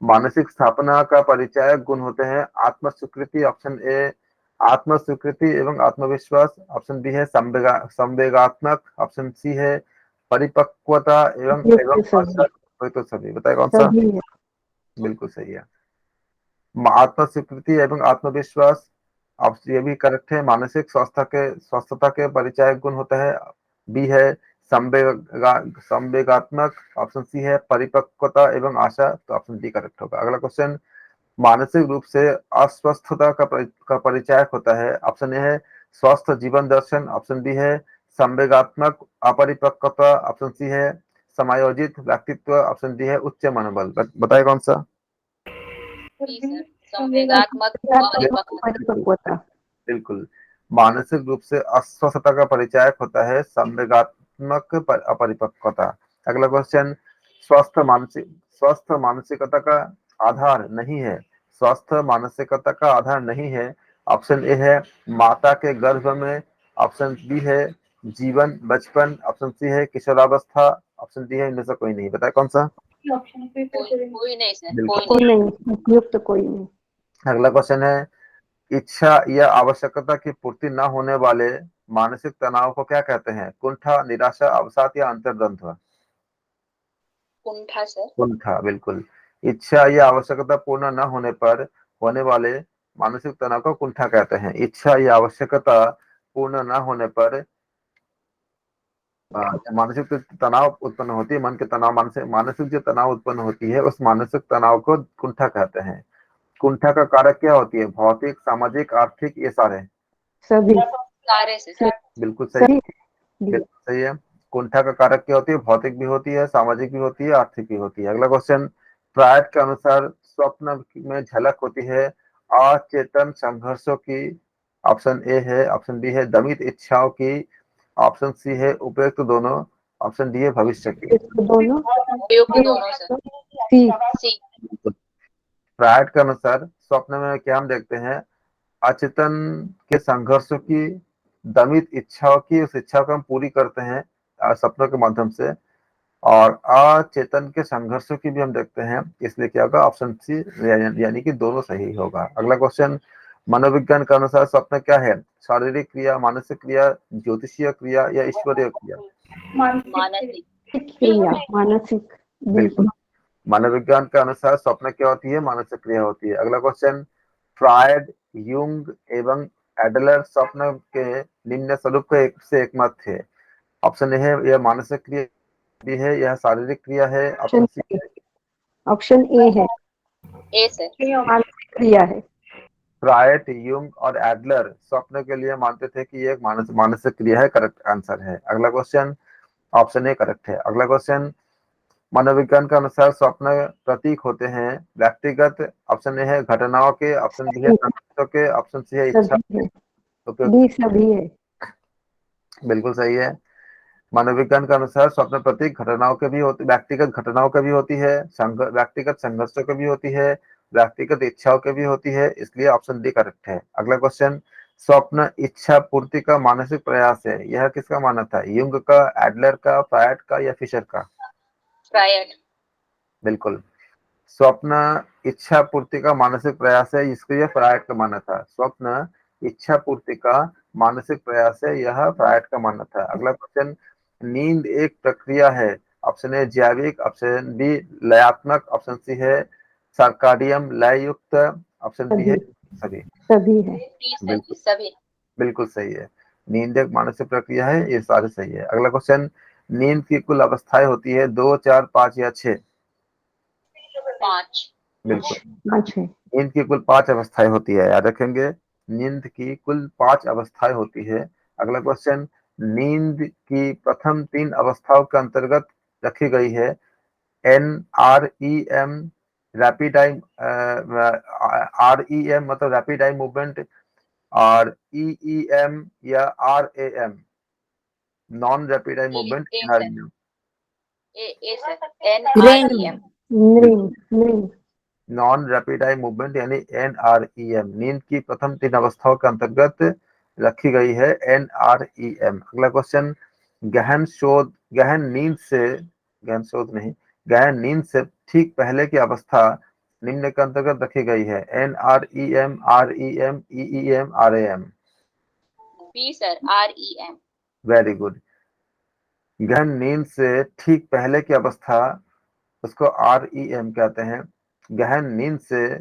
मानसिक स्थापना का परिचायक गुण होते हैं आत्म स्वीकृति, ऑप्शन ए आत्म स्वीकृति एवं आत्मविश्वास, ऑप्शन बी है संवेगात्मक, ऑप्शन सी है परिपक्वता एवं कोई तो सभी। बताए कौन सा? बिल्कुल सही है। आत्म स्वीकृति एवं आत्मविश्वास, अब ये भी करेक्ट है। मानसिक स्वस्थता के परिचायक गुण होता है, बी है संवेगात्मक, ऑप्शन सी है परिपक्वता एवं आशा, तो ऑप्शन डी करेक्ट होगा। अगला क्वेश्चन, मानसिक रूप से अस्वस्थता का परिचायक होता है, ऑप्शन ए है स्वस्थ जीवन दर्शन, ऑप्शन बी है संवेगात्मक अपरिपक्वता, ऑप्शन सी है समायोजित व्यक्तित्व, ऑप्शन डी है उच्च मनोबल। बताए कौन सा? संवेगात्मक परिपक्वता। बिल्कुल। मानसिक रूप से अस्वस्थता का परिचायक होता है संवेगात्मक अपरिपक्वता। अगला क्वेश्चन, स्वस्थ मानसिकता का आधार नहीं है। स्वस्थ मानसिकता का आधार नहीं है, ऑप्शन ए है माता के गर्भ में, ऑप्शन बी है जीवन बचपन, ऑप्शन सी है किशोरावस्था, ऑप्शन डी है इनमें से कोई नहीं। बताए कौन सा? कोई नहीं सर, कोई नहीं, उपयुक्त कोई नहीं। अगला क्वेश्चन है, इच्छा या आवश्यकता की पूर्ति न होने वाले मानसिक तनाव को क्या कहते हैं? कुंठा, निराशा, अवसाद या अंतर्द्वंद्व? कुंठा सर। कुंठा, बिल्कुल। इच्छा या आवश्यकता पूर्ण न होने पर होने वाले मानसिक तनाव को कुंठा कहते हैं। इच्छा या आवश्यकता पूर्ण न होने पर मानसिक तनाव उत्पन्न होती है, मन के तनाव, मानसिक जो तनाव उत्पन्न होती है उस मानसिक तनाव को कुंठा कहते हैं। कुंठा का कारक क्या होती है? भौतिक, सामाजिक, आर्थिक, ये सारे? सभी। सारे से। बिल्कुल सही, बिल्कुल सही है। कुंठा का कारक क्या होती है? भौतिक भी होती है, सामाजिक भी होती है, आर्थिक भी होती है। अगला क्वेश्चन, फ्रायड के अनुसार स्वप्न में झलक होती है अचेतन संघर्षों की, ऑप्शन ए है, ऑप्शन बी है दमित इच्छाओं की, ऑप्शन सी है उपयुक्त दोनों, ऑप्शन डी है भविष्य की। दोनों। उपयुक्त दोनों सर। सी। फ्रायड के अनुसार स्वप्न में क्या हम देखते हैं? अचेतन के संघर्षों की, दमित इच्छाओं की, उस इच्छा को हम पूरी करते हैं सपनों के माध्यम से, और अचेतन के संघर्षों की भी हम देखते हैं। इसलिए क्या होगा? ऑप्शन सी, यानी कि दोनों सही होगा। अगला क्वेश्चन, मनोविज्ञान के अनुसार स्वप्न क्या है? शारीरिक क्रिया, मानसिक क्रिया, ज्योतिषीय क्रिया या ईश्वरीय क्रिया? मानसिक। बिल्कुल। मनोविज्ञान के अनुसार स्वप्न क्या होती है? मानसिक क्रिया होती है। अगला क्वेश्चन, फ्रायड, यूंग एवं एडलर स्वप्न के निम्न स्वरूप के एक से एक मत थे। ऑप्शन ए है यह मानसिक क्रिया भी है, यह शारीरिक क्रिया है, ऑप्शन सी, ऑप्शन ए है, ए सर। मानसिक क्रिया है। फ्रायड, यूंग और एडलर स्वप्न के लिए मानते थे कि ये एक मानसिक क्रिया है। करेक्ट आंसर है। अगला क्वेश्चन, ऑप्शन ए करेक्ट है। अगला क्वेश्चन, मनोविज्ञान के अनुसार स्वप्न प्रतीक होते हैं व्यक्तिगत, ऑप्शन ए है घटनाओं के, ऑप्शन बी है संकेतों के, ऑप्शन सी है इच्छा के। डी सभी है। बिल्कुल सही है। मनोविज्ञान के अनुसार स्वप्न प्रतीक घटनाओं के भी होती, व्यक्तिगत घटनाओं के भी होती है, व्यक्तिगत संघर्षों के भी होती है, व्यक्तिगत इच्छाओं के भी होती है, इसलिए ऑप्शन डी करेक्ट है। अगला क्वेश्चन, स्वप्न इच्छा पूर्ति का मानसिक प्रयास है, यह किसका मानना था? यूंग का, एडलर का, फ्रायड का या फिशर का? फ्रायड। बिल्कुल। स्वप्न इच्छा पूर्ति का मानसिक प्रयास है, इसको यह फ्रायड का मानना था। स्वप्न इच्छा पूर्ति का मानसिक प्रयास है, यह फ्रायड का मानना था। अगला क्वेश्चन, नींद एक प्रक्रिया है, ऑप्शन ए जैविक, ऑप्शन बी लयात्मक, ऑप्शन सी है सर्काडियम लय युक्त, ऑप्शन बी है सभी। सभी है। बिल्कुल सभी। बिल्कुल सही है। नींद एक मानसिक प्रक्रिया है, ये सारे सही है। अगला क्वेश्चन, नींद की कुल अवस्थाएं होती है 2, 4, 5 या 6? 5। बिल्कुल, पाँच है। नींद की कुल 5 अवस्थाएं होती है, याद रखेंगे। नींद की कुल 5 अवस्थाएं होती है। अगला क्वेश्चन, नींद की प्रथम 3 अवस्थाओं के अंतर्गत रखी गई है NREM, रैपिड आई REM मतलब रैपिड आई मूवमेंट, और EEM या RAM, non rapid eye movement ए सर, NREM। ए सर, NREM। नींद नींद नॉन रैपिड आई मूवमेंट यानी NREM नींद की प्रथम 3 अवस्थाओं के अंतर्गत रखी गई है NREM। अगला क्वेश्चन, गहन शोध नहीं, गहन नींद से ठीक पहले की अवस्था निम्न के अंतर्गत रखी गई है NREM, REM, EEM, RAM। B sir, REM। Very good. गहन नींद से ठीक पहले की अवस्था उसको REM कहते हैं। गहन नींद से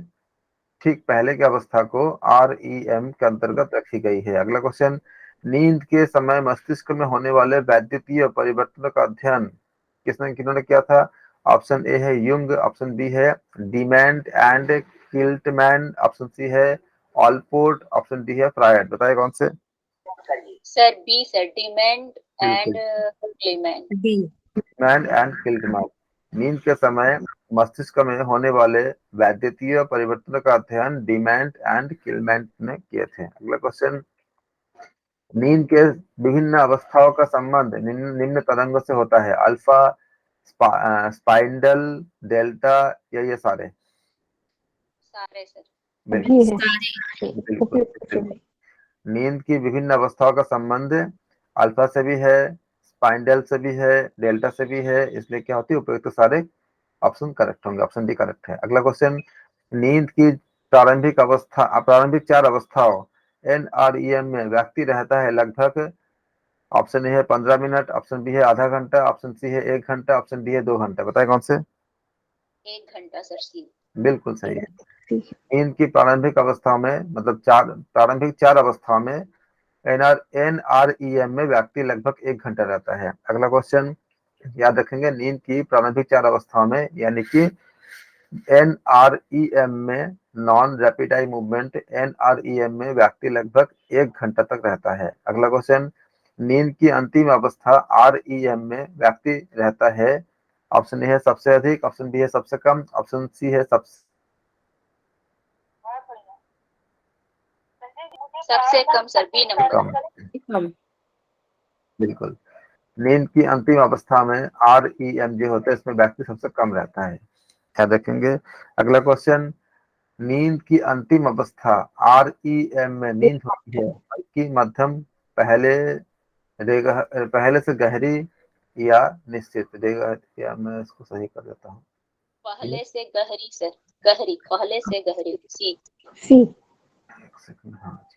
ठीक पहले की अवस्था को REM के अंतर्गत रखी गई है। अगला क्वेश्चन, नींद के समय मस्तिष्क में होने वाले वैद्युतीय परिवर्तनों का अध्ययन किन्होंने किया था? ऑप्शन ए है युंग, ऑप्शन बी है डीमैंड एंड किल्टमैन, ऑप्शन सी है ऑलपोर्ट, ऑप्शन डी है फ्रायड। बताइए कौन से? Sir B sir, Dement and बिल्कुल, क्लेमेंट। Dement and Kleitman. नींद के समय मस्तिष्क में होने वाले वैद्युतीय परिवर्तनों का अध्ययन डीमैंड एंड किल्टमैन ने किए थे। अगला क्वेश्चन, नींद के विभिन्न अवस्थाओं का संबंध निम्न तरंगों से होता है? अल्फा, स्पाइंडल, डेल्टा या ये सारे? सारे सर। सभी है। बिल्कुल, उपयुक्त बिल्कुल। सभी। नींद की विभिन्न अवस्थाओं का संबंध अल्फा से भी है, स्पाइंडल से भी है, डेल्टा से भी है, इसलिए क्या होती है उपयुक्त तो सारे ऑप्शन करेक्ट होंगे, ऑप्शन डी करेक्ट है। अगला क्वेश्चन, नींद की प्रारंभिक 4 अवस्थाओं NREM में व्यक्ति रहता है लगभग, ऑप्शन ए है 15 मिनट, ऑप्शन बी है आधा घंटा, ऑप्शन सी है 1 घंटा, ऑप्शन डी है 2 घंटा। बताए कौन से? 1 घंटा सर, सी। बिल्कुल सही है। ठीक है। नींद की प्रारंभिक अवस्थाओं में मतलब प्रारंभिक 4 अवस्थाओं में NREM में व्यक्ति लगभग 1 घंटा रहता है। अगला क्वेश्चन, याद रखेंगे नींद की प्रारंभिक 4 अवस्थाओं में यानी कि NREM में non rapid eye movement NREM में व्यक्ति लगभग 1 घंटा तक रहता है। अगला क्वेश्चन, नींद की अंतिम अवस्था REM में व्यक्ति रहता है, ऑप्शन ए है सबसे अधिक, ऑप्शन बी है सबसे कम, ऑप्शन सी है सबसे कम सर, बी नंबर। कम। बिल्कुल, नींद की अंतिम अवस्था में REM जो होता है इसमें व्यक्ति सबसे कम रहता है, याद रखेंगे। अगला क्वेश्चन, नींद की अंतिम अवस्था REM में नींद होती है हल्की, मध्यम, पहले से गहरी या निश्चित? या मैं इसको सही कर देता हूँ, पहले से गहरी सर, गहरी, पहले से गहरी, सी। सी। एक सेकंड, हाँ जी।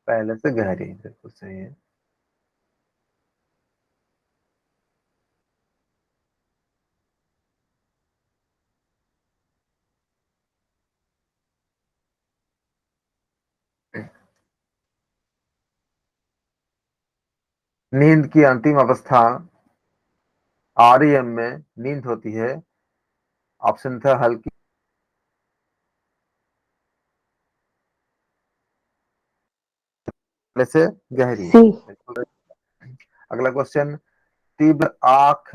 पहले से गहरी, बिल्कुल सही है। नींद की अंतिम अवस्था REM में नींद होती है, ऑप्शन था हल्की पहले से गहरी। सी। अगला क्वेश्चन, तीव्र आंख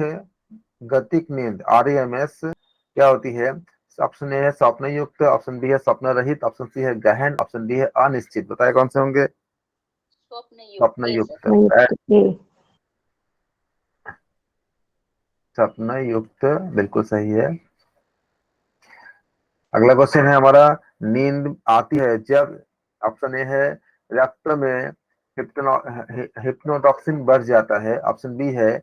गतिक नींद REMS क्या होती है? ऑप्शन ए है स्वप्न युक्त, ऑप्शन बी है स्वप्न रहित, ऑप्शन सी है गहन, ऑप्शन डी है अनिश्चित। बताए कौन से होंगे? स्वप्न युक्त। स्वप्न युक्त बिल्कुल सही है। अगला क्वेश्चन है हमारा, नींद आती है जब, ऑप्शन ए है रक्त में हिप्नोटॉक्सिन बढ़ जाता है, ऑप्शन बी है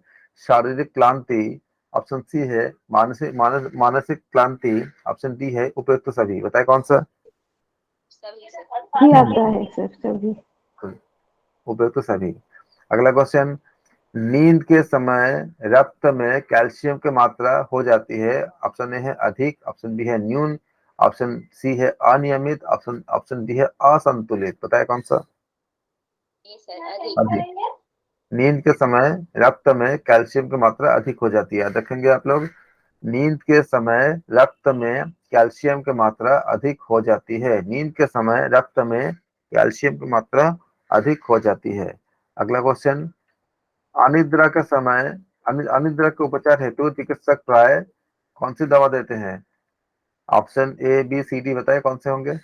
शारीरिक क्लांति, ऑप्शन सी है मानसिक क्लांति, ऑप्शन डी है उपयुक्त सभी। बताए कौन सा? सभी सर। सभी आता है सर, सभी। उपयुक्त सभी। अगला क्वेश्चन, नींद के समय रक्त में कैल्शियम की मात्रा हो जाती है, ऑप्शन ए है अधिक, ऑप्शन बी है न्यून, ऑप्शन सी है अनियमित, ऑप्शन ऑप्शन डी है असंतुलित। बताए कौन सा? अधिक। नींद के समय रक्त में कैल्शियम की मात्रा अधिक हो जाती है। देखेंगे आप लोग, नींद के समय रक्त में कैल्शियम की मात्रा अधिक हो जाती है। नींद के समय रक्त में कैल्शियम की मात्रा अधिक हो जाती है। अगला क्वेश्चन, अनिद्रा के समय अनिद्रा के उपचार हेतु चिकित्सक प्राय कौन सी दवा देते हैं? Option A B C D बताए कौन से होंगे?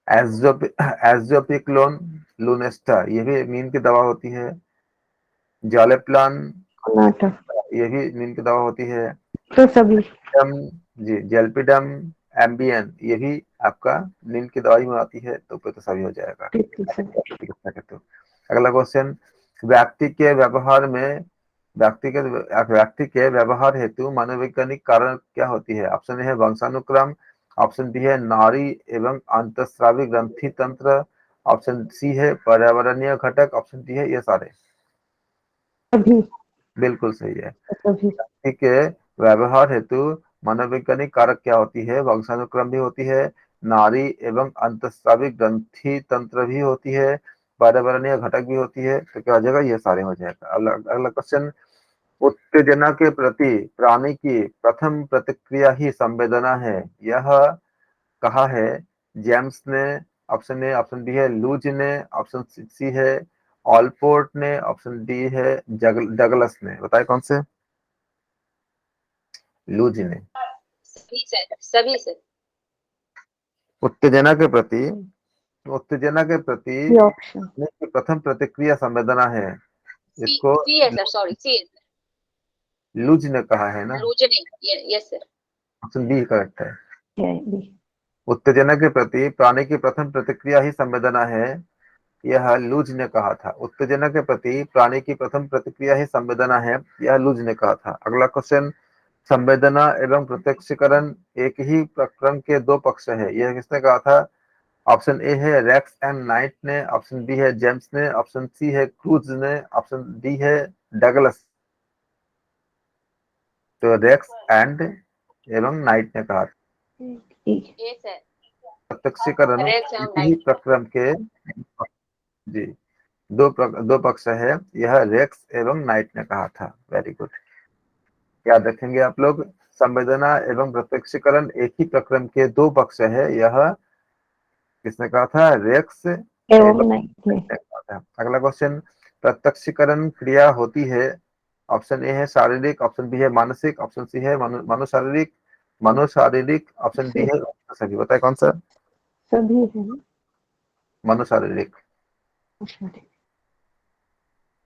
एज़ोपिक्लोन, लुनेस्टा ये भी नींद की दवा होती है। जालेप्लान कर्नाटक। ये भी नींद की दवा होती है। तो सभी। जी जेल्पिडम, एम्बियन ये भी आपका नींद की दवाई में आती है, तो फिर तो सभी हो जाएगा। ठीक है सर। चिकित्सा के तो अगला क्वेश्चन, व्यक्ति के व्यवहार में व्यक्ति के व्यवहार हेतु मनोवैज्ञानिक कारण क्या होती है? ऑप्शन ए है वंशानुक्रम, ऑप्शन बी है नाड़ी एवं अंतःस्रावी ग्रंथि तंत्र, ऑप्शन सी है पर्यावरणीय घटक, ऑप्शन डी है ये सारे। सभी। बिल्कुल सही है। सभी। व्यक्ति के व्यवहार हेतु मनोवैज्ञानिक कारक क्या होती है? वंशानुक्रम भी होती है, नाड़ी एवं अंतःस्रावी ग्रंथि तंत्र भी होती है, पर्यावरणीय घटक भी होती है। तो क्या हो जाएगा? ये सारे हो जाएगा। अगला क्वेश्चन, उत्तेजना के प्रति प्राणी की प्रथम प्रतिक्रिया ही संवेदना है, यह कहा है? जेम्स ने, ऑप्शन ए ऑप्शन डी है लूज ने, ऑप्शन सी है ऑलपोर्ट ने, ऑप्शन डी है डगलस ने। बताए कौन से? लूज ने। सभी से उत्तेजना के प्रति ये ऑप्शन। की प्रथम प्रतिक्रिया संवेदना है, इसको सी है सर, सॉरी सी है लूज ने कहा है ना? Yes sir. Option B correct है। है भी। उत्तेजना के प्रति प्राणी की प्रथम प्रतिक्रिया ही संवेदना है, यह लूज ने कहा था। उत्तेजना के प्रति प्राणी की प्रथम प्रतिक्रिया ही संवेदना है, यह लूज ने कहा था। अगला क्वेश्चन, संवेदना एवं प्रत्यक्षीकरण एक ही प्रक्रम के दो पक्ष है, यह किसने कहा था? ऑप्शन ए है रेक्स एंड नाइट ने, ऑप्शन बी है जेम्स ने, ऑप्शन सी है क्रूज ने, ऑप्शन डी है डगलस। तो रेक्स एंड एवं नाइट ने कहा था। प्रत्यक्षीकरण एक ही प्रक्रम के जी दो पक्ष है, यह रेक्स एवं नाइट ने कहा था। वेरी गुड, याद रखेंगे आप लोग। संवेदना एवं प्रत्यक्षीकरण एक ही प्रक्रम के दो पक्ष है, यह किसने कहा था? रेक्स एवं नाइट ने। अगला क्वेश्चन, प्रत्यक्षीकरण क्रिया होती है, ऑप्शन ए है शारीरिक, ऑप्शन बी है मानसिक, ऑप्शन सी है मनोशारीरिक, ऑप्शन डी है सभी। बताए कौन सा? सभी है ना? मनोशारीरिक।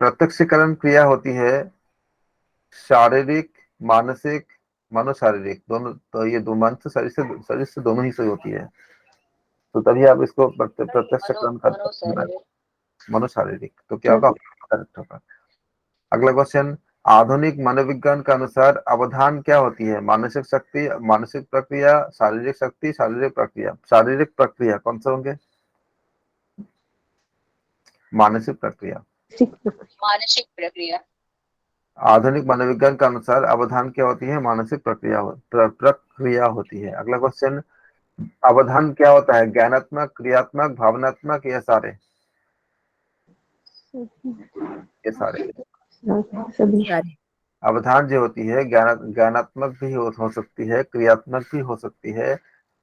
प्रत्यक्षीकरण क्रिया होती है शारीरिक, मानसिक, मनोशारीरिक दोनों। तो ये दो मन से शरीर से दोनों ही सही होती है, तो तभी आप इसको प्रत्यक्षीकरण करते हैं। मनोशारीरिक, तो क्या होगा? करेक्ट होगा। अगला क्वेश्चन, आधुनिक मनोविज्ञान के अनुसार अवधान क्या होती है? मानसिक शक्ति, मानसिक प्रक्रिया, शारीरिक शक्ति, शारीरिक प्रक्रिया। शारीरिक प्रक्रिया कौन से होंगे? मानसिक प्रक्रिया। मानसिक प्रक्रिया। आधुनिक मनोविज्ञान के अनुसार अवधान क्या होती है? मानसिक प्रक्रिया होती है। अगला क्वेश्चन, अवधान क्या होता है? ज्ञानात्मक, क्रियात्मक, भावनात्मक, ये सारे? ये सारे। सभी। अवधान जो होती है ज्ञानात्मक भी हो सकती है, क्रियात्मक भी हो सकती है,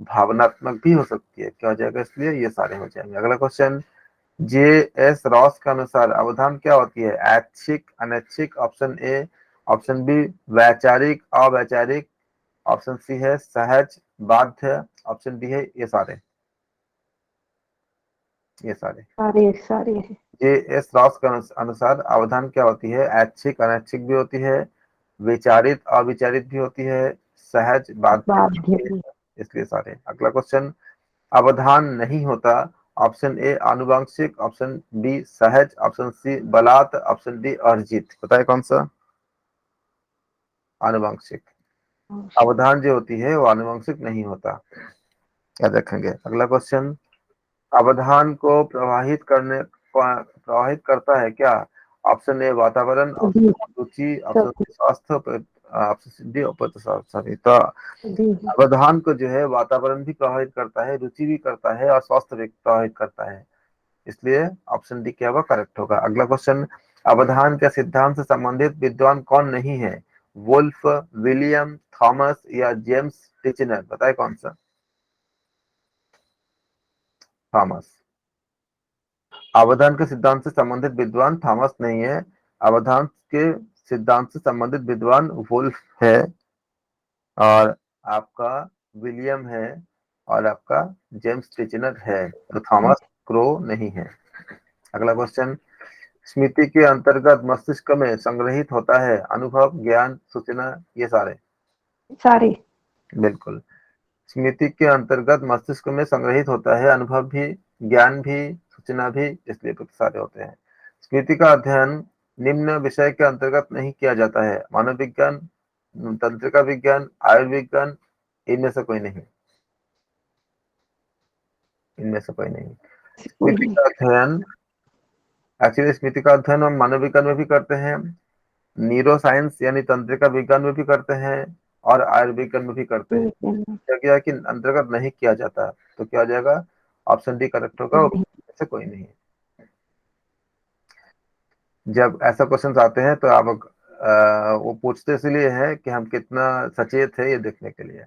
भावनात्मक भी हो सकती है। क्या हो जाएगा? इसलिए ये सारे हो जाएंगे। अगला क्वेश्चन, जे एस रॉस के अनुसार अवधान क्या होती है? ऐच्छिक, अनैच्छिक, ऑप्शन ए, ऑप्शन बी वैचारिक, अवैचारिक, ऑप्शन सी है सहज, बाध्य, ऑप्शन डी है ये सारे। ये सारे सारे हैं। जे एस रॉस के अनुसार अवधान क्या होती है? ऐच्छिक, अनैच्छिक भी होती है, विचारित, अविचारित भी होती है, सहज, बाध्य, इसलिए सारे। अगला क्वेश्चन, अवधान नहीं होता, ऑप्शन ए आनुवंशिक, ऑप्शन बी सहज, ऑप्शन सी बलात्, ऑप्शन डी अर्जित। बताए कौन सा? आनुवंशिक। अवधान जो होती है वो आनुवंशिक नहीं होता, याद रखेंगे। अगला क्वेश्चन, अवधान को प्रभावित करता है क्या? ऑप्शन ए वातावरण, ऑप्शन रुचि, ऑप्शन सी स्वास्थ्य, ऑप्शन डी सॉरी। तो अवधान को जो है वातावरण भी प्रभावित करता है, रुचि भी करता है और स्वास्थ्य भी प्रभावित करता है, इसलिए ऑप्शन डी क्या होगा, करेक्ट होगा। अगला क्वेश्चन, अवधान के सिद्धांत से संबंधित विद्वान कौन नहीं है? वुल्फ, विलियम, थॉमस या जेम्स टिचनर? बताए कौन सा? थॉमस। अवधान के सिद्धांत से संबंधित विद्वान थॉमस नहीं है, अवधान के सिद्धांत से संबंधित विद्वान वुल्फ है, और आपका विलियम है, और आपका जेम्स टिचनर है, तो थॉमस क्रो नहीं है। अगला क्वेश्चन, स्मृति के अंतर्गत मस्तिष्क में संग्रहित होता है अनुभव, ज्ञान, सूचना, ये सारे? बिल्कुल। स्मृति के अंतर्गत मस्तिष्क में संग्रहित होता है अनुभव भी, ज्ञान भी, सूचना भी, इसलिए तो सारे होते हैं। स्मृति का अध्ययन निम्न विषय के अंतर्गत नहीं किया जाता है? मानव विज्ञान, तंत्रिका विज्ञान, आयुर्विज्ञान, इनमें से कोई नहीं। इनमें से कोई नहीं। स्मृति का अध्ययन, एक्चुअली स्मृति का अध्ययन हम मानव विज्ञान में भी करते हैं, न्यूरो साइंस यानी तंत्रिका विज्ञान में भी करते हैं, और आयुर्विज्ञान में भी करते हैं। क्या कि अंतर्गत नहीं किया जाता, तो क्या हो जाएगा, ऑप्शन डी करेक्ट होगा, ऐसे कोई नहीं। जब ऐसा क्वेश्चन आते हैं तो आप वो पूछते इसलिए है कि हम कितना सचेत है ये देखने के लिए।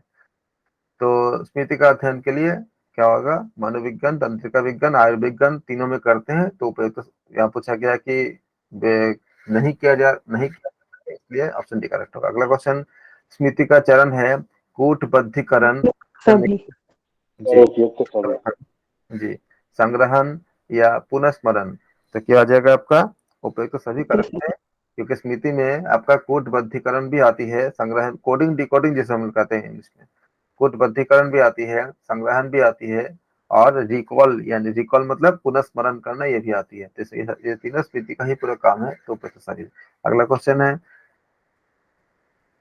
तो स्मृति का अध्ययन के लिए क्या होगा, मनोविज्ञान, तंत्रिका विज्ञान, आयुर्विज्ञान तीनों में करते हैं, तो उपयुक्त यहाँ पूछा गया कि नहीं किया जाता, इसलिए ऑप्शन डी करेक्ट होगा। अगला क्वेश्चन, स्मृति का चरण है कूटबद्धीकरण, जी, संग्रहण या पुनस्मरण? तो क्या आ जाएगा आपका, उपयुक्त सभी करेक्ट है, क्योंकि स्मृति में आपका कूटबद्धीकरण भी आती है, संग्रहण, कोडिंग डिकोडिंग जिसे हम कहते हैं इंग्लिश में, कूटबद्धीकरण भी आती है, संग्रहण भी आती है, और रिकॉल यानी रिकॉल मतलब पुनस्मरण करना, ये भी आती है। तो ये तीनों स्मृति का ही पूरा काम है, तो उपयुक्त सभी। अगला क्वेश्चन है,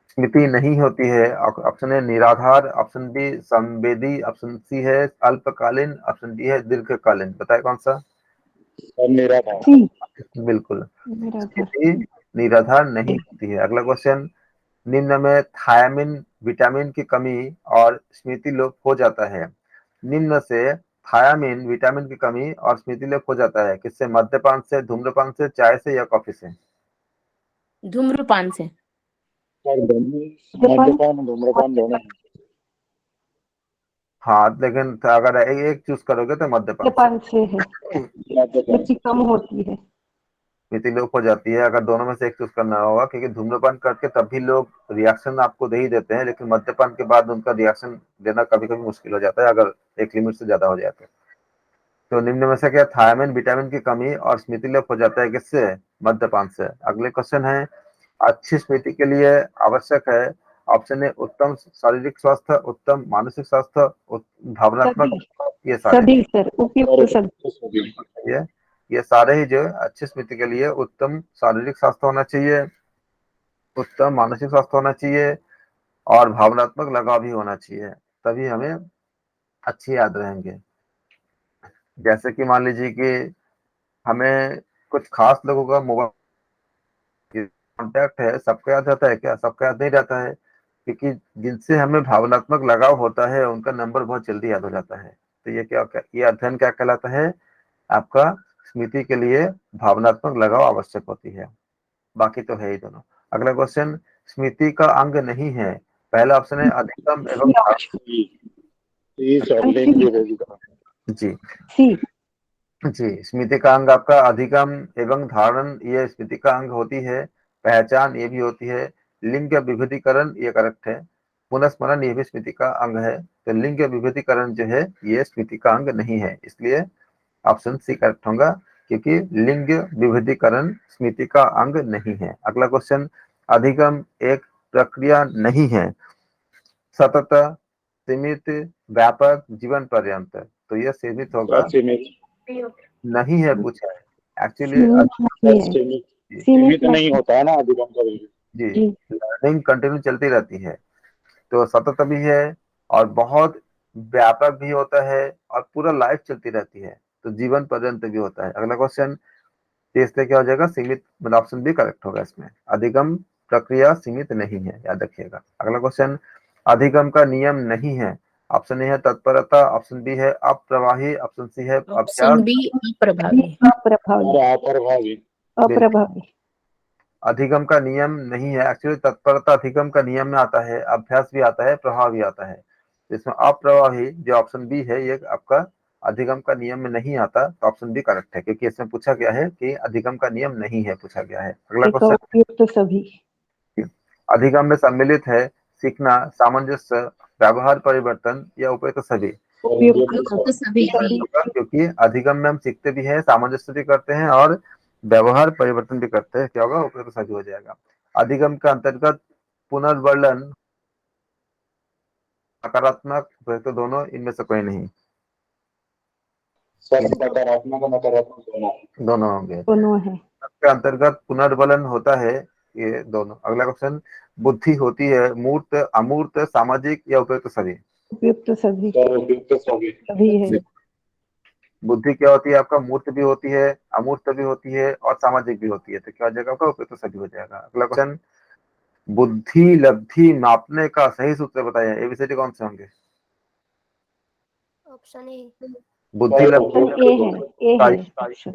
स्मृति नहीं होती है, ऑप्शन है निराधार, ऑप्शन बी संवेदी, ऑप्शन सी है अल्पकालीन, ऑप्शन डी है दीर्घकालीन? बताए कौन सा? निराधार। बिल्कुल, स्मृति निराधार नहीं होती है। अगला क्वेश्चन, निम्न में थायमिन विटामिन की कमी और स्मृति लोप हो जाता है, निम्न से थायमिन विटामिन की कमी और स्मृति लोप हो जाता है किससे? मद्यपान से, धूम्रपान से, चाय से या कॉफी से? धूम्रपान से। मद्यपान, धूम्रपान दोनों। हाँ, लेकिन अगर एक चूज करोगे तो मद्यपान से है, स्मृति कम होती है, स्मृति लोप हो जाती है। अगर दोनों में से एक चूज करना होगा, क्योंकि धूम्रपान करके तभी लोग रिएक्शन आपको दे ही देते हैं, लेकिन मद्यपान के बाद उनका रिएक्शन देना कभी कभी मुश्किल हो जाता है अगर एक लिमिट से ज्यादा हो जाए तो निम्न में से क्या, थायमिन विटामिन की कमी और स्मृति लोप हो जाता है किससे? मद्यपान से। अगले क्वेश्चन है, अच्छी स्मृति के लिए आवश्यक है, ऑप्शन है उत्तम शारीरिक स्वास्थ्य, उत्तम मानसिक स्वास्थ्य, भावनात्मक, ये सारे सर उपयुक्त सभी। ये सारे ही जो अच्छी स्मृति के लिए उत्तम शारीरिक स्वास्थ्य होना चाहिए, उत्तम मानसिक स्वास्थ्य होना चाहिए, और भावनात्मक लगाव भी होना चाहिए, तभी हमें अच्छी याद रहेंगे। जैसे कि मान लीजिए कि हमें कुछ खास लोगों का मोबाइल कॉन्टैक्ट है, सबका याद रहता है क्या? सबका याद नहीं रहता है, क्योंकि जिनसे हमें भावनात्मक लगाव होता है उनका नंबर बहुत जल्दी याद हो जाता है। तो ये अध्ययन क्या कहलाता है? आपका स्मृति के लिए भावनात्मक लगाव आवश्यक होती है, बाकी तो है ही दोनों। अगला क्वेश्चन, स्मृति का अंग नहीं है, पहला ऑप्शन है अधिकतम एवं जी जी, स्मृति का अंग आपका अधिगम एवं धारण, ये स्मृति का अंग होती है, पहचान ये भी होती है, लिंग विभेदीकरण ये करेक्ट है, पुनस्मरण ये भी स्मृति का अंग है, तो लिंग विभेदीकरण जो है ये स्मृति का अंग नहीं है, इसलिए ऑप्शन सी करेक्ट होगा, क्योंकि लिंग विभेदीकरण स्मृति का अंग नहीं है। अगला क्वेश्चन, अधिगम एक प्रक्रिया नहीं है, सतत, सीमित, व्यापक, जीवन पर्यंत? तो यह सीमित होगा, नहीं है पूछा है एक्चुअली, सीमित नहीं होता है ना अधिगम का जी, लर्निंग कंटिन्यू चलती रहती है, तो सतत भी है और बहुत व्यापक भी होता है और पूरा लाइफ चलती रहती है, तो जीवन पर्यंत भी होता है। अगला क्वेश्चन, इसलिए क्या हो जाएगा, सीमित, मतलब ऑप्शन बी करेक्ट होगा इसमें, अधिगम प्रक्रिया सीमित नहीं है, याद रखिएगा। अगला क्वेश्चन, अधिगम का नियम नहीं है। ऑप्शन ए है तत्परता, ऑप्शन बी है अप्रवाही, ऑप्शन सी है अभ्यास। ऑप्शन बी अप्रभावी। अप्रभावी अप्रभावी। अप्रभावी अधिगम का नियम नहीं है। एक्चुअली तत्परता अधिगम का नियम में आता है, अभ्यास भी आता है, प्रभाव भी आता है। इसमें अप्रवाही जो ऑप्शन बी है ये आपका अधिगम का नियम में नहीं आता, तो ऑप्शन बी करेक्ट है, क्योंकि इसमें पूछा गया है कि अधिगम का नियम नहीं है, पूछा गया है। अगला एक क्वेश्चन, उपयुक्त सभी अधिगम में सम्मिलित है सीखना, सामंजस्य, व्यवहार परिवर्तन या उपयुक्त सभी। उपयुक्त सभी क्योंकि अधिगम में हम सीखते भी हैं, सामंजस्य भी करते हैं और व्यवहार परिवर्तन भी करते हैं, क्या होगा, उपयुक्त सभी हो जाएगा। अधिगम के अंतर्गत पुनर्वर्णन, सकारात्मक, उपयुक्त दोनों, इनमें से कोई नहीं, सर सकारात्मक और नकारात्मक दोनों होंगे। दोनों है के अंतर्गत पुनर्बलन होता है ये दोनों। अगला क्वेश्चन, बुद्धि होती है मूर्त, अमूर्त, सामाजिक या उपयुक्त सभी। उपयुक्त सभी सर उपयुक्त सभी। सभी है बुद्धि क्या होती है आपका, मूर्त भी होती है, अमूर्त भी होती है और सामाजिक भी होती है, तो क्या हो जाएगा आपका, उपयुक्त सभी हो जाएगा। अगला क्वेश्चन, बुद्धि लब्धि मापने का सही सूत्र बताइए। एबीसीडी कौन से होंगे? Option A. बुद्धि ऑप्शन लब्धि ए है ऑप्शन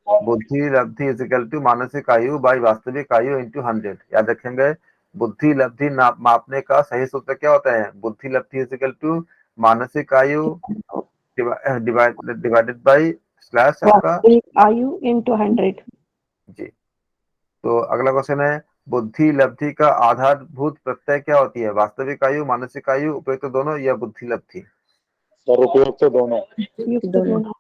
बुद्धि लब्धि इज इक्वल टू मानसिक आयु बाई वास्तविक आयु इंटू 100। याद रखेंगे, बुद्धि लब्धि मापने का सही सूत्र क्या होता है, बुद्धि लब्धि इज इक्वल टू मानसिक आयु डिवाइडेड बाई स्लैश आपका वास्तविक आयु इंटू 100। जी। तो अगला क्वेश्चन है, बुद्धि लब्धि का आधारभूत प्रत्यय क्या होती है, वास्तविक आयु, मानसिक आयु, उपयुक्त दोनों या बुद्धि लब्धि। सर उपयुक्त दोनों। उपयुक्त दोनों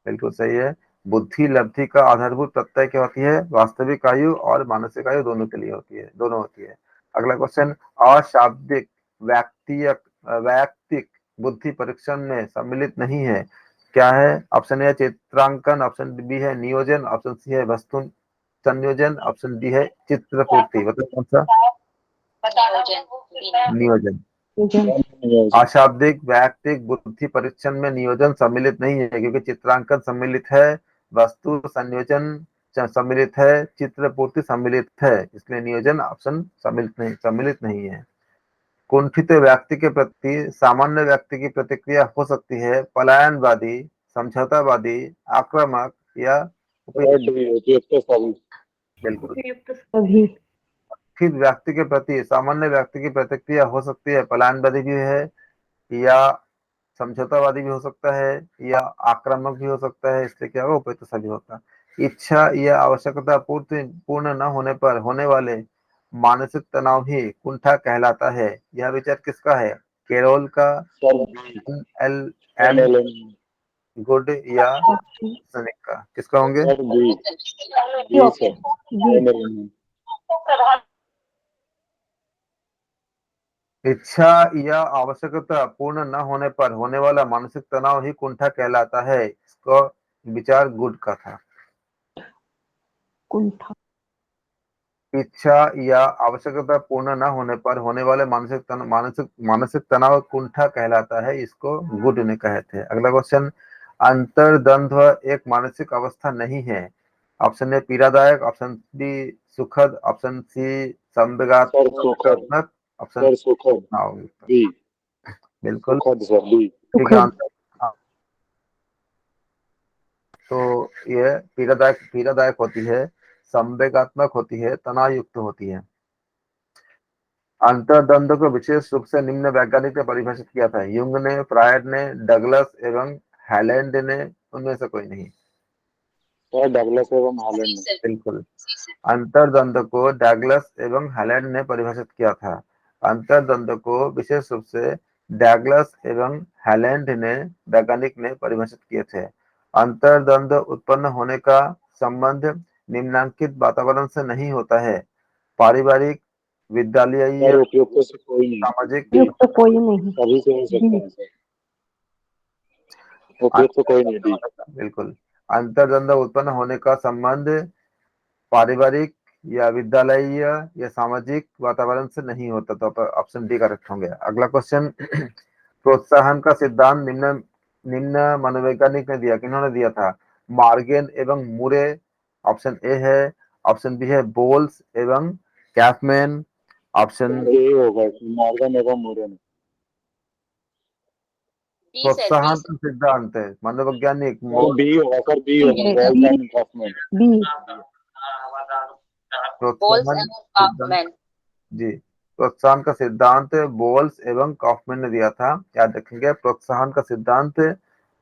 बिल्कुल सही है। बुद्धि लब्धि का आधारभूत प्रत्यय क्या होती है, वास्तविक आयु और मानसिक आयु दोनों के लिए होती है, दोनों होती है। अगला क्वेश्चन, अशाब्दिक वैयक्तिक बुद्धि परीक्षण में सम्मिलित नहीं है, क्या है? ऑप्शन ए चित्रांकन, ऑप्शन बी है नियोजन, ऑप्शन सी है वस्तु संयोजन, ऑप्शन डी है चित्रपूर्ति। मतलब कौन सा? नियोजन। अशाब्दिक वैयक्तिक बुद्धि परीक्षण में नियोजन सम्मिलित नहीं है, क्योंकि चित्रांकन सम्मिलित है, वस्तु संयोजन सम्मिलित है, चित्रपूर्ति सम्मिलित है, इसलिए नियोजन ऑप्शन सम्मिलित नहीं है। कुंठित व्यक्ति के प्रति सामान्य व्यक्ति की प्रतिक्रिया हो सकती है पलायनवादी, समझौतावादी, आक्रामक या उपयुक्त सभी। बिल्कुल। सभी कुंठित व्यक्ति के प्रति सामान्य व्यक्ति की प्रतिक्रिया हो सकती है पलायनवादी भी है, या समझौतावादी भी हो सकता है, या आक्रामक भी हो सकता है, इसलिए क्या होगा, उपयुक्त सभी होता। इच्छा या आवश्यकता पूर्ण न होने पर होने वाले मानसिक तनाव ही कुंठा कहलाता है। यह विचार किसका है, केरोल का, सर एल एम गुड या सनिक का, किसका होंगे? सर बी ऑप्शन बी इच्छा या आवश्यकता पूर्ण न होने पर होने वाला मानसिक तनाव ही कुंठा कहलाता है, इसको विचार गुड का था। कुंठा इच्छा या आवश्यकता पूर्ण न होने पर होने वाले मानसिक तनाव कुंठा कहलाता है, इसको गुड ने कहे थे। अगला क्वेश्चन, अंतर्द्वंद्व एक मानसिक अवस्था नहीं है। ऑप्शन ए पीड़ादायक, ऑप्शन बी सुखद, ऑप्शन सी संवेगात्मक, ऑप्शन सुखद बी। बिल्कुल सुखद सर बी। ठीक है। तो ये पीड़ादायक होती है, संवेगात्मक होती है, तनाव युक्त होती है। अंतर्द्वंद को विशेष रूप से निम्न वैज्ञानिक ने परिभाषित किया था, युंग ने, फ्रायड ने, डगलस एवं हैलैंड ने, उनमें से कोई नहीं। सर डगलस एवं हैलैंड ने। बिल्कुल, अंतर्द्वंद को डगलस एवं हैलैंड ने परिभाषित किया था। अंतर्द्वंद को विशेष रूप से डगलस एवं हैलैंड ने वैज्ञानिक ने परिभाषित किए थे। अंतर्द्वंद उत्पन्न होने का संबंध निम्नांकित वातावरण से नहीं होता है, पारिवारिक, विद्यालयीय, उपयुक्त से कोई नहीं। सामाजिक, उपयुक्त कोई नहीं सभी से हो सकता है सर। उपयुक्त कोई नहीं डी। बिल्कुल। अंतर्द्वंद उत्पन्न होने का संबंध पारिवारिक या विद्यालयीय या सामाजिक वातावरण से नहीं होता, तो ऑप्शन डी करेक्ट होंगे। अगला क्वेश्चन, प्रोत्साहन का सिद्धांत निम्न मनोवैज्ञानिक ने दिया, किन्होंने दिया था, मार्गेन एवं मुरे, ऑप्शन ए है ऑप्शन बी है बोल्स एवं कैफमैन, ऑप्शन ए होगा, मॉर्गन एवं मूरे। प्रोत्साहन का सिद्धांत है मनोवैज्ञानिक बी होगा सर, बी होगा, बॉल्स एंड कॉफमैन। बी। प्रोत्साहन सिद्धांत, जी प्रोत्साहन का सिद्धांत बोल्स एवं कॉफमैन ने दिया था, याद रखेंगे प्रोत्साहन का सिद्धांत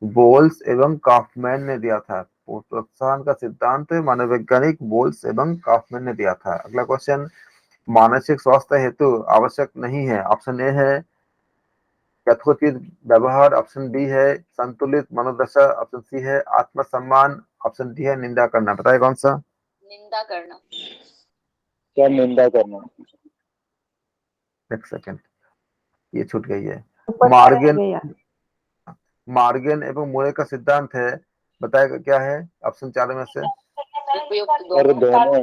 बोल्स एवं कॉफमैन ने दिया था। प्रोत्साहन का सिद्धांत मनोवैज्ञानिक बोल्स एवं कॉफमैन ने दिया था। अगला क्वेश्चन, मानसिक स्वास्थ्य हेतु आवश्यक नहीं है, ऑप्शन ए है यथोचित व्यवहार, ऑप्शन बी है संतुलित मनोदशा, ऑप्शन सी है आत्मसम्मान, ऑप्शन डी है निंदा करना। बताइए कौन सा? निंदा करना। क्या निंदा करना? एक सेकेंड, ये छूट गई है। ऊपर मार्गन गया। मार्गन एवं मूरे का सिद्धांत है, बताएगा क्या है ऑप्शन चारों में से? उपयुक्त सर दोनों। दोनों है,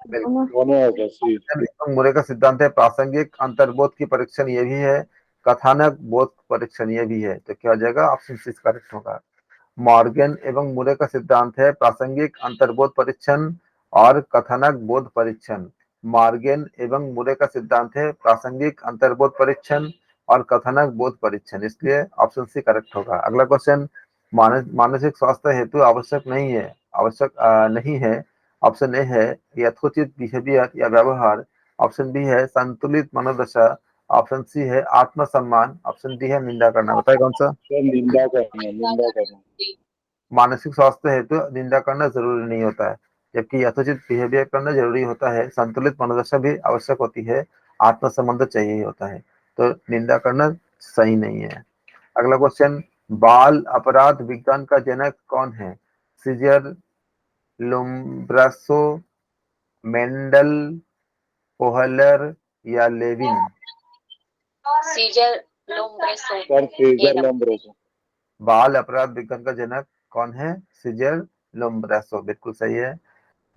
बिल्कुल, दोनों है सर, सी। एवं मूरे का सिद्धांत है प्रासंगिक अंतर्बोध की परीक्षण, ये भी है कथानक बोध परीक्षण, ये भी है। तो क्या हो जाएगा? ऑप्शन सी करेक्ट होगा। मॉर्गन एवं मूरे का सिद्धांत है प्रासंगिक अंतर्बोध परीक्षण और कथानक बोध परीक्षण। मॉर्गन एवं मूरे का सिद्धांत है प्रासंगिक अंतर्बोध परीक्षण और कथानक बोध परीक्षण, इसलिए ऑप्शन सी करेक्ट होगा। अगला क्वेश्चन, मानसिक स्वास्थ्य हेतु आवश्यक नहीं है, नहीं है, ऑप्शन ए है यथोचित बिहेवियर या व्यवहार, ऑप्शन बी है संतुलित मनोदशा, ऑप्शन सी है आत्मसम्मान, ऑप्शन डी है निंदा करना। बताए कौन सा? सर निंदा करना, निंदा करना। मानसिक स्वास्थ्य हेतु निंदा करना जरूरी नहीं होता है, जबकि यथोचित बिहेवियर करना जरूरी होता है, संतुलित मनोदशा भी आवश्यक होती है, आत्म संबंध चाहिए होता है, तो निंदा करना सही नहीं है। अगला क्वेश्चन, बाल अपराध विज्ञान का जनक कौन है? सीजर, लोम्ब्रासो, मेंडल, कोहलर या Lewin? Cesare Lombroso. Sir Cesare Lombroso. बाल अपराध विज्ञान का जनक कौन है? सीजर लोम्ब्रासो, बिल्कुल सही है।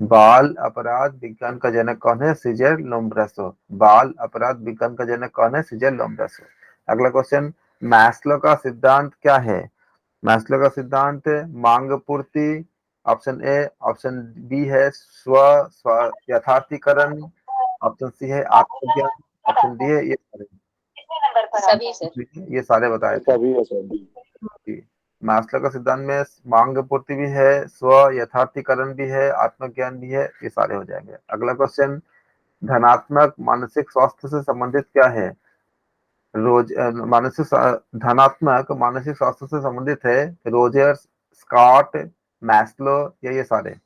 बाल अपराध विज्ञान का जनक कौन है? सीजर लोम्ब्रासो। बाल अपराध विज्ञान का जनक कौन है? सीजर लोम्ब्रासो। अगला क्वेश्चन, मैस्लो का सिद्धांत क्या है? मैस्लो का सिद्धांत मांग पूर्ति, ऑप्शन ए, ऑप्शन बी है स्व स्व यथार्थीकरण, ऑप्शन सी है आत्मज्ञान, ऑप्शन डी है सभी सर। ये सारे बताए थे। सभी है सर, बी। मास्लो का सिद्धांत में मांग पूर्ति भी है, स्व यथार्थीकरण भी है, आत्मज्ञान भी है, ये सारे हो जाएंगे। अगला क्वेश्चन, धनात्मक मानसिक स्वास्थ्य से संबंधित क्या है? धनात्मक मानसिक स्वास्थ्य से संबंधित है रोजर्स, स्कॉट, मैस्लो या ये सारे?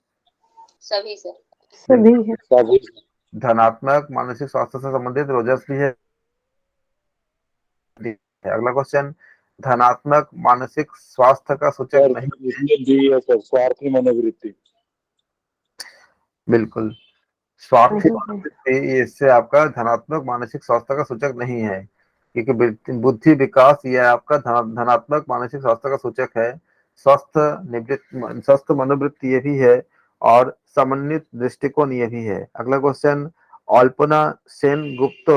सभी सर। सभी है। सभी। धनात्मक मानसिक स्वास्थ्य से संबंधित रोजर्स भी है। अगला क्वेश्चन, धनात्मक मानसिक स्वास्थ्य का सूचक सर नहीं, इसमें डी है सर, स्वार्थी मनोवृत्ति। बिल्कुल स्वार्थी नहीं है। मनोवृत्ति, इससे आपका धनात्मक मानसिक स्वास्थ्य का सूचक नहीं है, क्योंकि बुद्धि विकास यह आपका धनात्मक मानसिक स्वास्थ्य का सूचक है। स्वस्थ स्वस्थ मनोवृत्ति ये भी है और समन्वित दृष्टिकोण ये भी है। अगला क्वेश्चन, अल्पना सेन गुप्त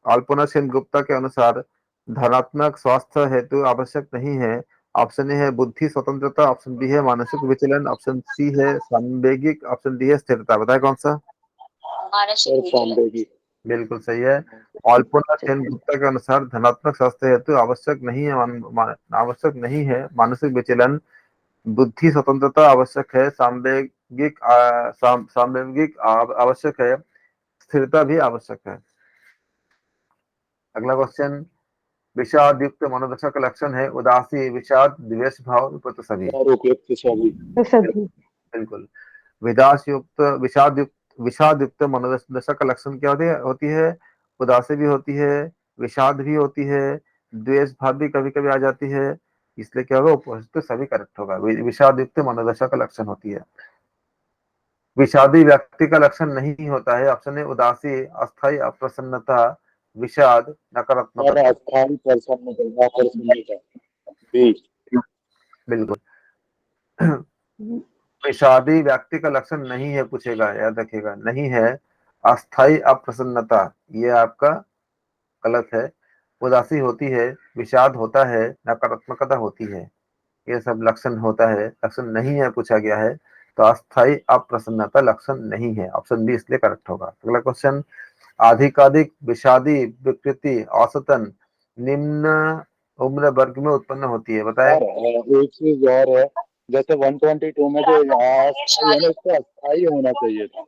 अल्पना सेन गुप्ता के अनुसार धनात्मक स्वास्थ्य हेतु आवश्यक नहीं है, ऑप्शन ए है बुद्धि स्वतंत्रता, ऑप्शन बी है मानसिक विचलन, ऑप्शन सी है सांवेगिक, ऑप्शन डी है स्थिरता। बताए कौन सा? मानसिक सर विचलन। सांवेगी। बिल्कुल सही है। अल्पना सेन गुप्ता के अनुसार धनात्मक स्वास्थ्य हेतु आवश्यक नहीं है, आवश्यक नहीं है मानसिक विचलन, बुद्धि स्वतंत्रता आवश्यक है, सांवेगिक आवश्यक है, स्थिरता भी आवश्यक है। अगला क्वेश्चन, विषाद युक्त मनोदशा का लक्षण है उदासी, विषाद, द्वेष भाव, विपरीत सभी। सर उपयुक्त सभी। सभी। बिल्कुल। विषाद युक्त मनोदशा का लक्षण क्या होती है? उदासी भी होती है, विषाद भी होती है, द्वेष भाव भी कभी कभी आ जाती है, इसलिए क्या होगा? उपस्थित तो सभी करेक्ट होगा। विषाद युक्त मनोदशा का लक्षण होती है। विषादी व्यक्ति का लक्षण नहीं होता है, ऑप्शन ए उदासी, अस्थायी अप्रसन्नता, विषाद, सर नकारात्मकता। अस्थायी प्रसन्नता, बी। बिल्कुल। विषादी व्यक्ति का लक्षण नहीं है पूछेगा, याद रखिएगा, नहीं है। अस्थायी अप्रसन्नता ये आपका गलत है। उदासी होती है, विषाद होता है, नकारात्मकता होती है, ये सब लक्षण होता है, लक्षण नहीं है पूछा गया है। तो अस्थाई अप्रसन्नता लक्षण नहीं है। ऑप्शन बी इसलिए करेक्ट होगा। अगला क्वेश्चन, आधिकाधिक विषादी विकृति औसतन निम्न उम्र वर्ग में उत्पन्न होती है, बताएं। यार एक चीज और है, जैसे 122 में जो अस्थाई है ना, इसको अस्थाई होना चाहिए था,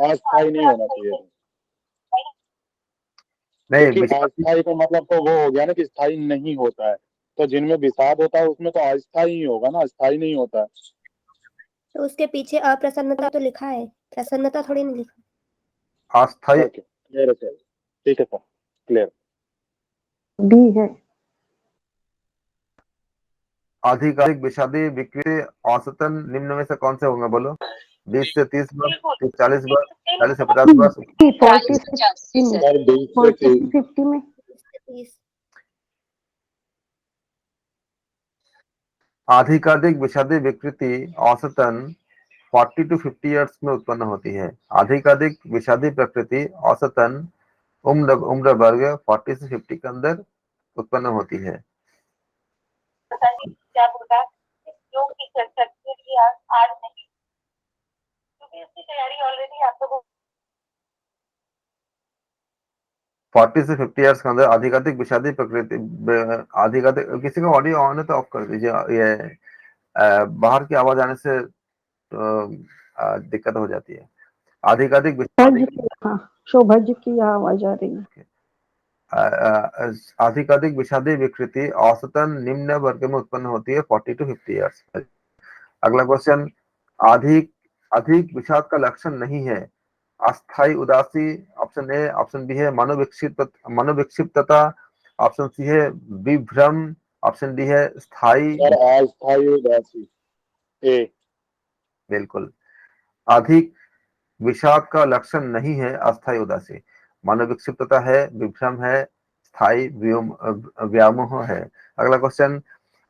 अस्थाई नहीं होना चाहिए था, नहीं, क्योंकि विषादी अस्थाई का मतलब तो वो हो गया ना कि स्थाई नहीं होता है, तो जिनमें विषाद होता है उसमें तो अस्थाई ही होगा ना, अस्थाई नहीं होता है। तो उसके पीछे अप्रसन्नता तो लिखा है, प्रसन्नता थोड़ी नहीं लिखा। अस्थाई ओके, क्लियर है सर, ठीक है सर, क्लियर। बी है। आधिकारिक विषादी विकृति औसतन निम्न में से कौन से होंगे, बोलो। 20 से 30 वर्ष, 30 से 40 वर्ष, 40 से 50 वर्ष। 40 से 50 में, सर 20 से 40 से 30 50 में। 30। आधिकाधिक विषादी विकृति औसतन 40 to 50 ईयर्स में उत्पन्न होती है। आधिकाधिक विषादी प्रकृति औसतन उम्र वर्ग 40 से 50 के अंदर उत्पन्न होती है। क्या बोला जो की चर्चा के लिए आज नहीं, क्योंकि इसकी तैयारी ऑलरेडी आप लोगों 40 से 50 ईयर्स के अंदर आधिकाधिक विषादी प्रकृति आधिकाधिक, किसी का ऑडियो ऑन है तो ऑफ कर दीजिए, ये बाहर की आवाज आने से दिक्कत हो जाती है। आधिकाधिक विषादी हाँ, शोभा जी की आवाज आ रही है। आधिकाधिक विषादी विकृति औसतन निम्न वर्ग में उत्पन्न होती है 40 to 50 ईयर्स। अगला क्वेश्चन, अधिक विषाद का लक्षण नहीं है। अस्थाई उदासी, ऑप्शन ए। ऑप्शन बी है मनोविक्षिप्तता, ऑप्शन सी है विभ्रम, ऑप्शन डी है स्थाई। सर अस्थाई उदासी, ए। बिल्कुल, अधिक विषाद का लक्षण नहीं है अस्थाई उदासी। मनोविक्षिप्तता है, विभ्रम है, स्थाई व्यामोह है। अगला क्वेश्चन,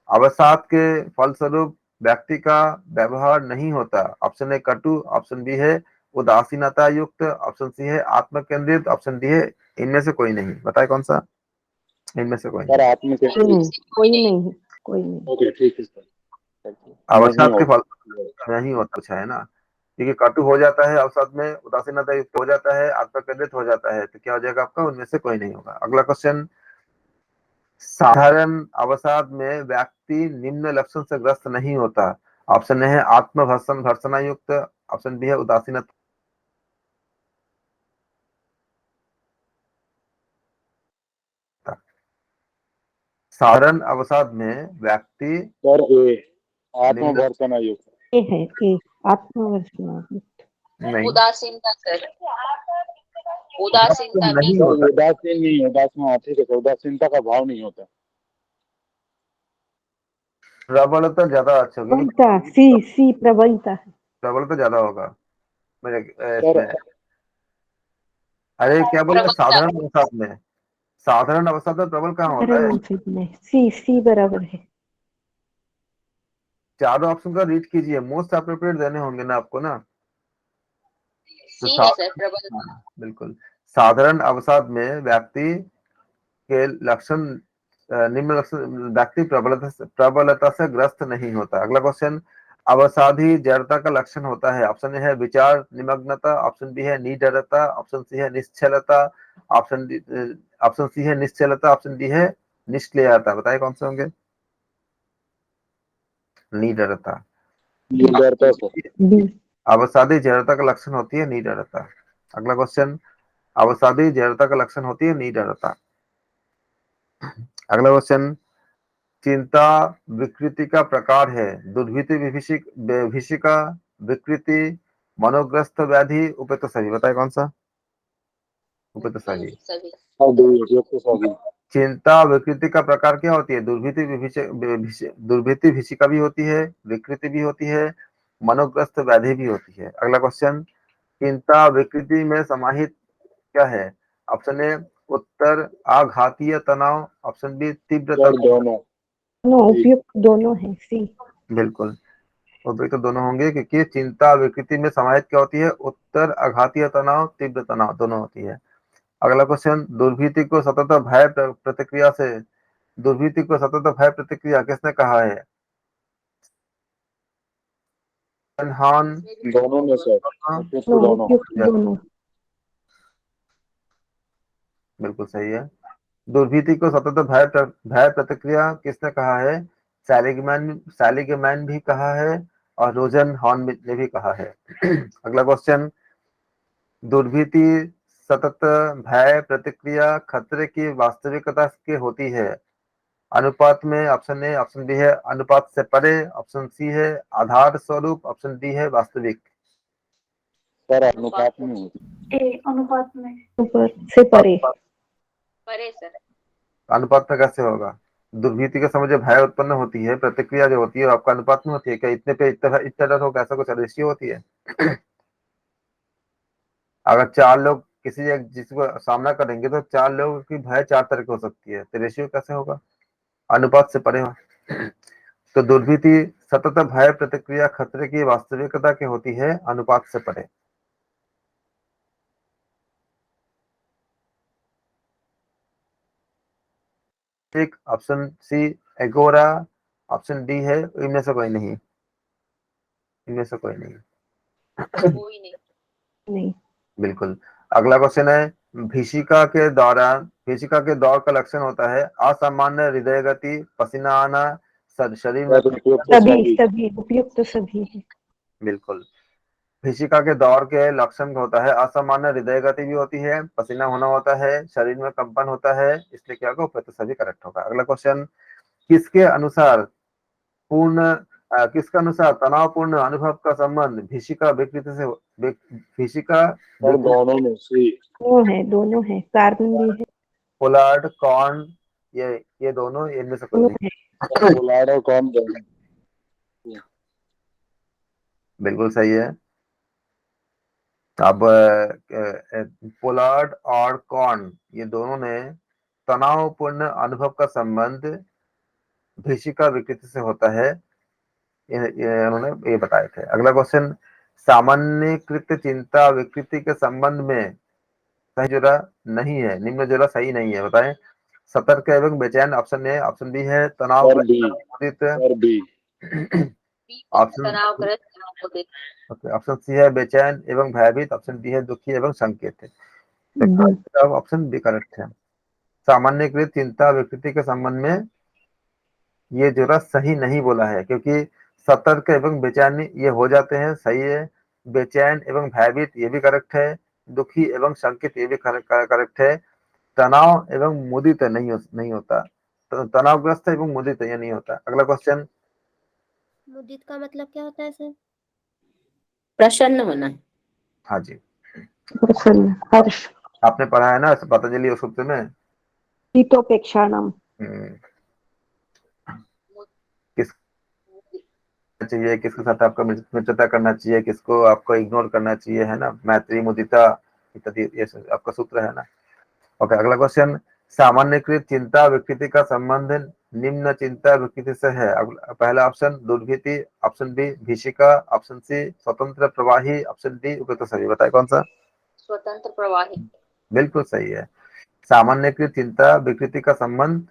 अवसाद के फलस्वरूप व्यक्ति का व्यवहार नहीं होता। ऑप्शन ए कटु, ऑप्शन बी है उदासीनता युक्त, ऑप्शन सी है आत्म केंद्रित, ऑप्शन डी है इनमें से कोई नहीं। बताए कौन सा? इनमें से कोई सर नहीं। आप में से कोई नहीं, कोई नहीं। ओके, ठीक है सर, अवसाद के होगा। फल नहीं होता, अच्छा है ना, क्योंकि कटु हो जाता है अवसाद में, उदासीनता युक्त हो जाता है, आत्म केंद्रित हो जाता है, तो क्या हो जाएगा आपका? उनमें से कोई नहीं होगा। अगला क्वेश्चन, साधारण अवसाद में व्यक्ति निम्न लक्षण से ग्रस्त नहीं होता। ऑप्शन ए है आत्मभर्सन भर्सना युक्त, ऑप्शन बी है उदासीनता, साधारण अवसाद में व्यक्ति सर ए, निम्न आत्मभर्सना युक्त। ए है, ए आत्मवर्षना। नहीं, उदासीनता सर, उदासीनता नहीं सर होता, उदासीन नहीं, उदासीन ठीक है सर, उदासीनता का भाव नहीं होता। प्रबलता ज्यादा अच्छा होगी, प्रबलता, सी प्रबलता है। प्रबलता ज्यादा होगा मेरे सर इसमें। अरे क्या बोला, साधारण अवसाद में, साधारण अवसाद में प्रबल कहाँ होता है? सी बराबर है। चारों ऑप्शन का रीड कीजिए, मोस्ट अप्रोप्रिएट देने होंगे ना आपको ना। तो सी है सर, प्रबलता। हाँ, बिल्कुल, साधारण अवसाद में व्यक्ति के लक्षण निम्न लक्षण, व्यक्ति प्रबलता से ग्रस्त नहीं होता। अगला क्वेश्चन, अवसादी जड़ता का लक्षण होता है। ऑप्शन ए है विचार निमग्नता, ऑप्शन बी है निडरता, ऑप्शन सी है निश्चलता, ऑप्शन सी है निश्चलता, ऑप्शन डी है निष्क्रियता। बताइए कौन से होंगे? निडरता। निडरता सर। बी। अवसादी जड़ता का लक्षण होती है निडरता। अगला क्वेश्चन, अवसादी जड़ता का लक्षण होती है निडरता। अगला क्वेश्चन, चिंता विकृति का प्रकार है। दुर्भीति, विभीषिका, विकृति, मनोग्रस्त व्याधि, उपेत सभी। बताए कौन सा? उपेत सभी। सभी। चिंता विकृति का प्रकार क्या होती है? दुर्भीति भीषिका भी होती है, विकृति भी होती है, मनोग्रस्त व्याधि भी होती है। अगला क्वेश्चन, चिंता विकृति में समाहित क्या है? ऑप्शन ए उत्तर आघातीय तनाव, ऑप्शन बी तीव्र सर तनाव। दोनों उपयुक्त दोनों है, सी। बिल्कुल, उपयुक्त दोनों होंगे, क्योंकि चिंता विकृति में समाहित क्या होती है? उत्तर आघातीय तनाव, तीव्र तनाव, दोनों होती है। अगला क्वेश्चन, दुर्भीति को सतत भय प्रतिक्रिया से, दुर्भीति को सतत भय प्रतिक्रिया किसने कहा है? हॉर्न दोनों में सर, उपयुक्त दोनों। उपयुक्त दोनों। बिल्कुल सही है। दुर्भीति को सतत भय प्रतिक्रिया किसने कहा है? सैलिगमैन भी कहा है और रोजन हॉर्न ने भी कहा है। अगला क्वेश्चन, दुर्भीति सतत भय प्रतिक्रिया खतरे की वास्तविकता की होती है अनुपात में। ऑप्शन ए, ऑप्शन बी है अनुपात से परे, ऑप्शन सी है आधार स्वरूप, ऑप्शन डी है वास्तविक। सर अनुपात में होती ए अनुपात में। ऊपर से परे। परे सर। अनुपात में कैसे होगा? दुर्भीति के समय जो भय उत्पन्न होती है, प्रतिक्रिया जो होती है वो आपका अनुपात में होती है क्या? इतने पे इतना डर होगा, ऐसा कुछ रेशियो होती है? अगर 4 लोग किसी एक जिसको सामना करेंगे तो 4 लोगों की भय 4 तरह की हो सकती है, तो रेशियो कैसे होगा? अनुपात से परे हो। तो दुर्भीति सतत भय प्रतिक्रिया खतरे की वास्तविकता की होती है अनुपात से परे। एक option C agora, option D है इनमें से कोई नहीं, इनमें से कोई नहीं। कोई नहीं। नहीं। बिल्कुल। अगला क्वेश्चन है, भीषिका के दौर का लक्षण होता है असामान्य हृदय गति, पसीना आना, शरीर में। सर, उपयुक्त सभी सभी उपयुक्त सभी है। बिल्कुल। भीषिका के दौर के लक्षण होता है असामान्य हृदय गति भी होती है, पसीना होना होता है, शरीर में कंपन होता है, इसलिए क्या होगा? तो सभी करेक्ट होगा। अगला क्वेश्चन, किसके अनुसार किसका अनुसार तनावपूर्ण अनुभव का संबंध भीषिका विकृति से भीषिका सर दोनों में सी। दोनों है कार्बन भी है। पोलार्ड कॉर्न ये दोनों, इनमें से कोई दोनों नहीं। है। पोलार्ड और कॉर्न दोनों। बिल्कुल सही है। अब पोलार्ड और कॉर्न ये दोनों ने तनावपूर्ण अनुभव का संबंध भीषिका विकृति से होता है, ये उन्होंने ये बताए थे। अगला क्वेश्चन, सामान्यकृत चिंता विकृति के संबंध में सही जोड़ा नहीं है, निम्न जोड़ा सही नहीं है, बताएं। सतर्क एवं बेचैन, ऑप्शन ए, ऑप्शन बी है तनाव sir B. Sir B. Option C है बेचैन एवं भयभीत, ऑप्शन डी है दुखी एवं संकेत। तो ऑप्शन बी करेक्ट है। सामान्यकृत चिंता विकृति के संबंध में ये जोड़ा सही नहीं बोला है, क्योंकि सतर्क एवं बेचैनी ये हो जाते हैं, सही है। बेचैन एवं भयभीत ये भी करेक्ट है, दुखी एवं संकेत ये भी करेक्ट है। तनाव एवं मुदित नहीं होता, तो तनावग्रस्त एवं मुदित ये नहीं होता। अगला क्वेश्चन, मुदित का मतलब क्या होता है सर? प्रसन्न होना। हाँ जी, प्रसन्न हर्ष। आपने पढ़ा है ना पतंजलि सूत्र में। हितोपेक्षाणाम। किस चाहिए, किसके साथ आपको मित्रता करना चाहिए, किसको आपको इग्नोर करना चाहिए, है ना, मैत्री मुदिता इत्यादि, ये आपका सूत्र है ना। ओके, अगला क्वेश्चन, सामान्यकृत चिंता विकृति का संबंध निम्न चिंता विकृति से है। पहला ऑप्शन दुर्भीति, ऑप्शन बी भीषिका, ऑप्शन सी स्वतंत्र प्रवाही, ऑप्शन डी उपयुक्त सभी। बताए कौन सा? स्वतंत्र प्रवाही। बिल्कुल सही है। सामान्यकृत चिंता विकृति का संबंध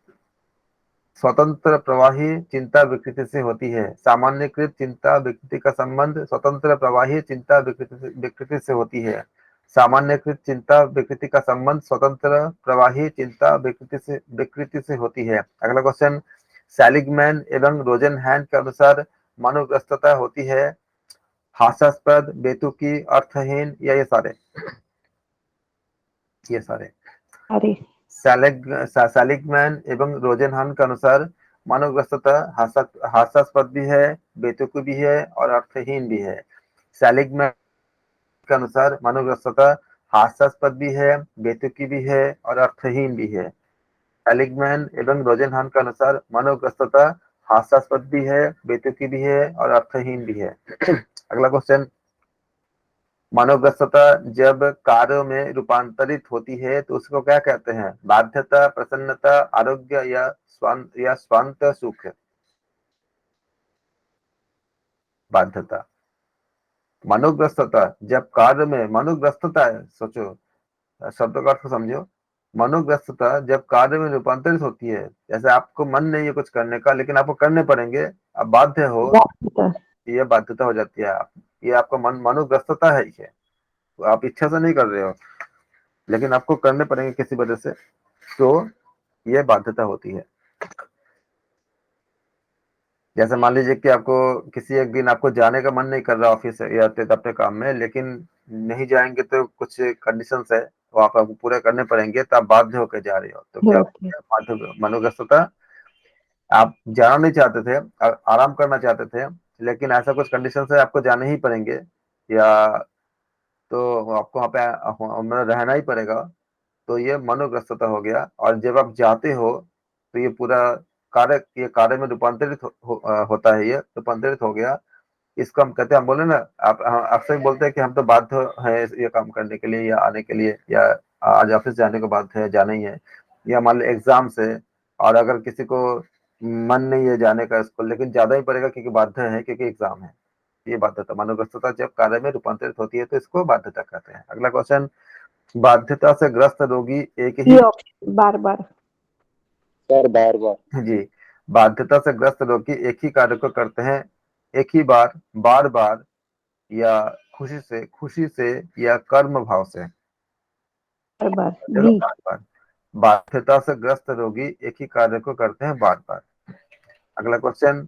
स्वतंत्र प्रवाही चिंता विकृति से होती है। सामान्यकृत चिंता विकृति का संबंध स्वतंत्र प्रवाही चिंता विकृति से होती है। सामान्यकृत चिंता विकृति का संबंध स्वतंत्र प्रवाही चिंता विकृति से होती है। अगला क्वेश्चन, सेलिगमैन एवं रोजनहैन के अनुसार मनोग्रस्तता होती है हास्यास्पद, बेतुकी, अर्थहीन या ये सारे? अरे सेलिगमैन एवं रोजनहैन के अनुसार मनोग्रस्तता हास्यास्पद भी है, बेतुकी भी है और अर्थहीन भी है। सेलिगमैन के अनुसार मनोग्रस्तता हास्यास्पद भी है, बेतुकी भी है और अर्थहीन भी है। सेलिगमैन एवं रोजनहैन के अनुसार मनोग्रस्तता हास्यास्पद भी है, बेतुकी भी है और अर्थहीन भी है। अगला क्वेश्चन, मनोग्रस्तता जब कार्यों में रूपांतरित होती है तो उसको क्या कहते हैं? बाध्यता, प्रसन्नता, आरोग्य या स्वांत सुख? बाध्यता। मनोग्रस्तता जब कार्य में मनोग्रस्तता है, सोचो शब्दों का अर्थ समझो। मनोग्रस्तता जब कार्य में रूपांतरित होती है, जैसे आपको मन नहीं है कुछ करने का लेकिन आपको करने पड़ेंगे, अब बाध्य हो, ये बाध्यता हो जाती है। ये आपका मनोग्रस्तता है, ये तो आप इच्छा से नहीं कर रहे हो, लेकिन आपको करने पड़ेंगे किसी वजह से, तो ये बाध्यता होती है। जैसे मान लीजिए कि आपको किसी एक दिन आपको जाने का मन नहीं कर रहा ऑफिस या अपने काम में, लेकिन नहीं जाएंगे तो कुछ कंडीशंस है वो आपको पूरे करने पड़ेंगे, तो आप बाध्य होकर जा रहे हो, तो क्या मनोग्रस्तता। आप जाना नहीं चाहते थे, आराम करना चाहते थे, लेकिन ऐसा कुछ कंडीशन है आपको जाने ही पड़ेंगे, या तो आपको वहाँ पे मतलब रहना ही पड़ेगा, तो ये मनोग्रस्तता हो गया। और जब आप जाते हो तो ये पूरा ये कार्य में रूपांतरित होता है, ये रूपांतरित हो गया। इसको हम कहते हैं, हम बोले ना, आप अक्सर बोलते हैं कि हम तो बाध्य हैं ये काम करने के लिए या आने के लिए, या आज ऑफिस जाने को बाध्य है, जाना ही है। या मान लो एग्जाम से, और अगर किसी को मन नहीं है जाने का इसको, लेकिन ज्यादा ही पड़ेगा क्योंकि बाध्य है, क्योंकि एग्जाम है। ये बाध्यता, मनोग्रस्तता जब कार्य में रूपांतरित होती है तो इसको बाध्यता कहते हैं। अगला क्वेश्चन, बाध्यता से ग्रस्त रोगी एक ही ये ऑप्शन बार बार सर बार बार जी, बाध्यता से ग्रस्त रोगी एक ही कार्य को करते हैं एक ही बार, बार बार, या खुशी से या कर्म भाव से। बार बार चलो बी बार बार, बाध्यता से ग्रस्त रोगी एक ही कार्य को करते हैं बार बार। अगला क्वेश्चन,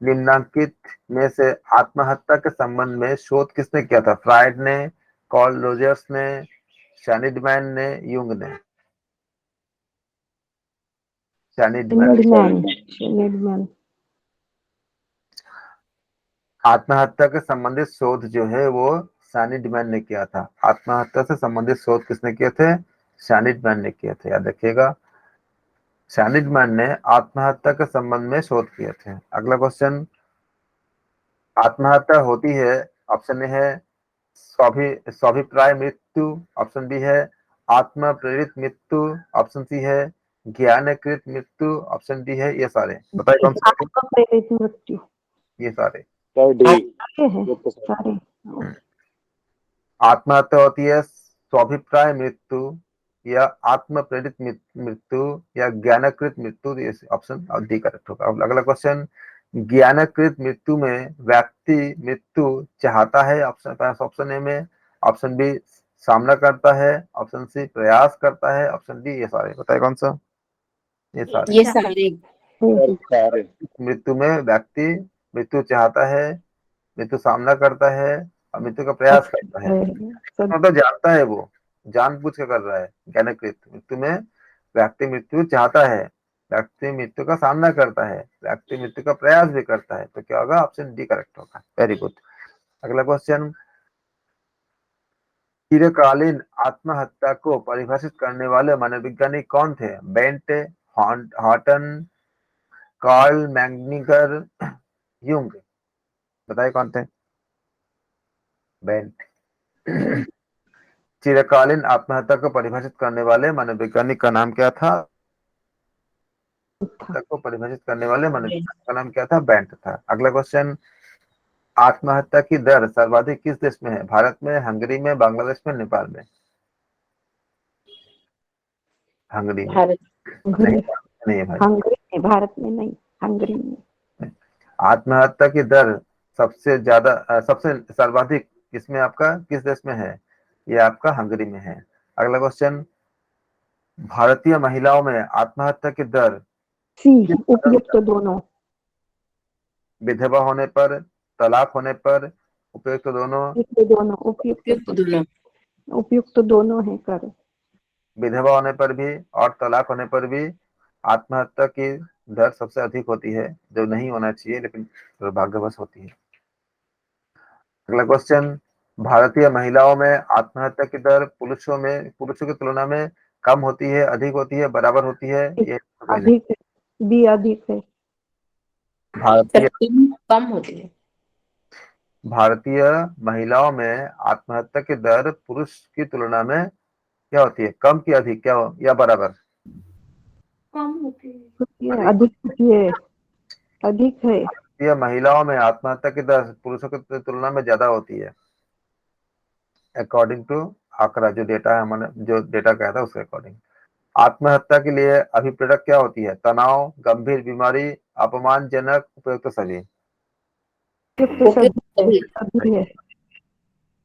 निम्नांकित में से आत्महत्या के संबंध में शोध किसने किया था? फ्राइड ने, कॉल रोजर्स ने, शैनिडमैन ने, युंग ने? शैनिडमैन। शेनेडमैन आत्महत्या के संबंधित शोध जो है वो शैनिडमैन ने किया था। आत्महत्या से संबंधित शोध किसने किए थे? शैनिडमैन ने किए थे, याद रखिएगा। शैनिडमैन ने आत्महत्या के संबंध में शोध किए थे। अगला क्वेश्चन, आत्महत्या होती है, ऑप्शन ए है स्वाभिप्राय मृत्यु, ऑप्शन बी है आत्म प्रेरित मृत्यु, ऑप्शन सी है ज्ञानकृत मृत्यु, ऑप्शन डी है ये सारे। बताइए कौन सा? प्रेरित मृत्यु ये सारे। Sir D. ये है सारे। आत्महत्या होती है स्वाभिप्राय मृत्यु, या आत्म प्रेरित मृत्यु, या ज्ञानकृत मृत्यु, ये ऑप्शन डी करेक्ट होगा। अगला क्वेश्चन, ज्ञानकृत मृत्यु में व्यक्ति मृत्यु चाहता है, ऑप्शन ए में, ऑप्शन बी सामना करता है, ऑप्शन सी प्रयास करता है, ऑप्शन डी ये सारे। बताइए कौन सा? ये सारे। ये सारे। सर सारे। मृत्यु में व्यक्ति मृत्यु चाहता है, मृत्यु सामना करता है, और मृत्यु का प्रयास करता है। मतलब जानता है, वो जानबूझ के कर रहा है। ज्ञानकृत मृत्यु में व्यक्ति मृत्यु चाहता है, व्यक्ति मृत्यु का सामना करता है, व्यक्ति मृत्यु का प्रयास भी करता है, तो क्या होगा? ऑप्शन डी करेक्ट होगा। Very good. अगला क्वेश्चन, चिरकालीन आत्महत्या को परिभाषित करने वाले मनोवैज्ञानिक कौन थे? बेंट, हॉटन, कार्ल मैंगनिगर, युंग? बताइए कौन थे? बेंट। चिरकालीन आत्महत्या को परिभाषित करने वाले मनोवैज्ञानिक का नाम क्या था? को परिभाषित करने वाले मनोवैज्ञानिक का नाम क्या था? बेंट था। अगला क्वेश्चन, आत्महत्या की दर सर्वाधिक किस देश में है? भारत में, हंगरी में, बांग्लादेश में, नेपाल में? हंगरी में। भारत। नहीं है भाई। हंगरी में, भारत में नहीं, हंगरी में। आत्महत्या की दर सबसे ज्यादा सबसे सर्वाधिक इसमें आपका किस देश में है? ये आपका हंगरी में है। अगला क्वेश्चन, भारतीय महिलाओं में आत्महत्या की दर सी उपयुक्त दोनों। विधवा होने पर, तलाक होने पर, उपयुक्त दोनों? दोनों उपयुक्त दोनों। उपयुक्त दोनों है कर। विधवा होने पर भी और तलाक होने पर भी आत्महत्या की दर सबसे अधिक होती है, जो नहीं होना चाहिए लेकिन दुर्भाग्यवश होती है। अगला क्वेश्चन, भारतीय महिलाओं में आत्महत्या की दर पुरुषों की तुलना में कम होती है, अधिक होती है, बराबर होती है? ये अधिक है, बी अधिक है। कम होती है। भारतीय महिलाओं में आत्महत्या की दर पुरुष की तुलना में क्या होती है? कम की अधिक, क्या या बराबर? कम होती है। अधिक होती है, अधिक है। भारतीय महिलाओं में आत्महत्या की दर पुरुषों की तुलना में ज्यादा होती है, अकॉर्डिंग टू आंकड़ा, जो डेटा है हमारे, जो डेटा कहता है उसके अकॉर्डिंग। आत्महत्या के लिए अभिप्रेरक क्या होती है? तनाव, गंभीर बीमारी, अपमानजनक, उपयुक्त सभी? उपयुक्त तो सभी सभी है।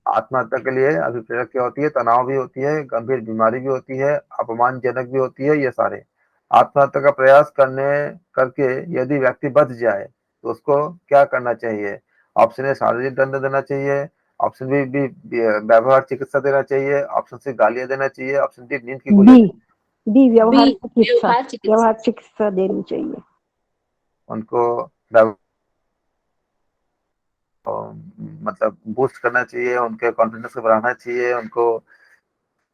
आत्महत्या के लिए अभिप्रेरक क्या होती है? तनाव भी होती है, गंभीर बीमारी भी होती है, अपमानजनक भी होती है, ये सारे। आत्महत्या का प्रयास करके यदि व्यक्ति बच जाए तो उसको क्या करना चाहिए? ऑप्शन ए शारीरिक दंड देना चाहिए, ऑप्शन बी व्यवहार चिकित्सा देना चाहिए, ऑप्शन सी गालियां देना चाहिए, ऑप्शन डी नींद की गोली बी व्यवहार बी चिकित्सा, व्यवहार चिकित्सा व्यवहार चिकित्सा देनी चाहिए। उनको मतलब बूस्ट करना चाहिए, उनके कॉन्फिडेंस को बढ़ाना चाहिए, उनको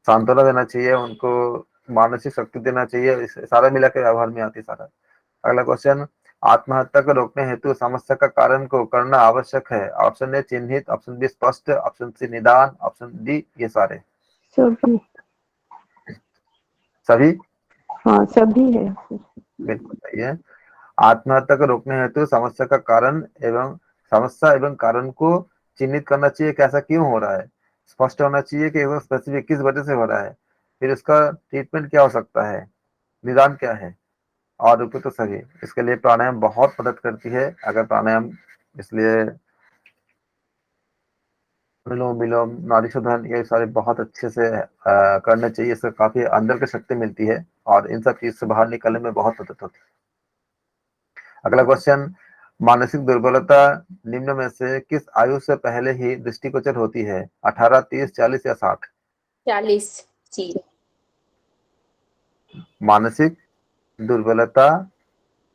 सांत्वना देना चाहिए, उनको मानसिक शक्ति देना चाहिए, सारा मिला के व्यवहार में आती सारा। अगला क्वेश्चन, आत्महत्या को रोकने हेतु समस्या का कारण को करना आवश्यक है। ऑप्शन ए चिन्हित, ऑप्शन बी स्पष्ट, ऑप्शन सी निदान, ऑप्शन डी ये सारे। सभी, सभी हाँ सभी है। बिल्कुल सही है। आत्महत्या को रोकने हेतु समस्या एवं कारण को चिन्हित करना चाहिए कि ऐसा क्यों हो रहा है। स्पष्ट होना चाहिए कि स्पेसिफिक किस वजह से हो रहा है, फिर उसका ट्रीटमेंट क्या हो सकता है, निदान क्या है, और उपयुक्त तो सही। इसके लिए प्राणायाम बहुत मदद करती है। अगर प्राणायाम, इसलिए अनुलोम विलोम, नाड़ी शोधन, ये सारे बहुत अच्छे से करने चाहिए। इससे काफी अंदर की शक्ति मिलती है और इन सब चीज से बाहर निकलने में बहुत मदद होती है। अगला क्वेश्चन, मानसिक दुर्बलता निम्न में से किस आयु से पहले ही दृष्टिगोचर होती है? 18, 30, 40 या 60? 40 सी। मानसिक दुर्बलता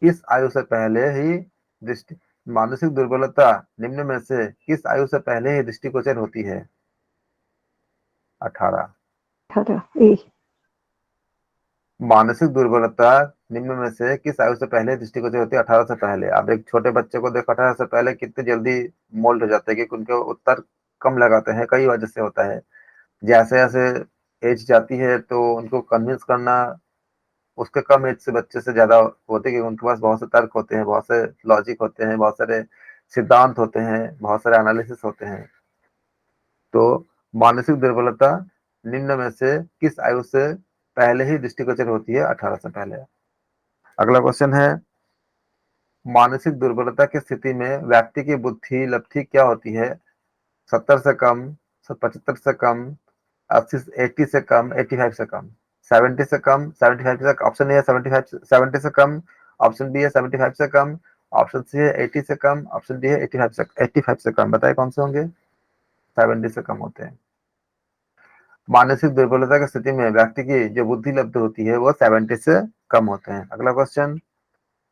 किस आयु से पहले ही दृष्टि मानसिक दुर्बलता निम्न में से किस आयु से पहले ही दृष्टिगोचर होती है? 18। 18 ए। मानसिक दुर्बलता निम्न में से किस आयु से पहले दृष्टिगोचर होती है? 18 से पहले। अब एक छोटे बच्चे को देखो, 18 से पहले कितनी जल्दी मोल्ड हो जाते हैं, क्योंकि उनके उत्तर कम लगाते हैं, कई वजह से होता है। जैसे जैसे एज जाती है तो उनको कन्विंस करना उसके कम एज से बच्चे से ज्यादा होते हैं, क्योंकि उनके पास बहुत से तर्क होते हैं, बहुत से लॉजिक होते हैं, बहुत सारे सिद्धांत होते हैं, बहुत सारे एनालिसिस होते हैं। तो मानसिक दुर्बलता निम्न में से किस आयु से पहले ही दृष्टिगोचर होती है? 18 से पहले। अगला क्वेश्चन है, मानसिक दुर्बलता की स्थिति में व्यक्ति की बुद्धि लब्धि क्या होती है? 70 से कम, 75 से कम, 80 80 से कम, 85 से कम, 70 से कम, 75 से कम। ऑप्शन ए है 75 70 से कम, ऑप्शन बी है 75 से कम, ऑप्शन सी है 80 से कम, ऑप्शन डी है 85 से कम। बताइए कौन से होंगे? 70 से कम होते हैं। मानसिक दुर्बलता की स्थिति में व्यक्ति की जो बुद्धि लब्ध होती है वो 70 से कम होते हैं। अगला क्वेश्चन,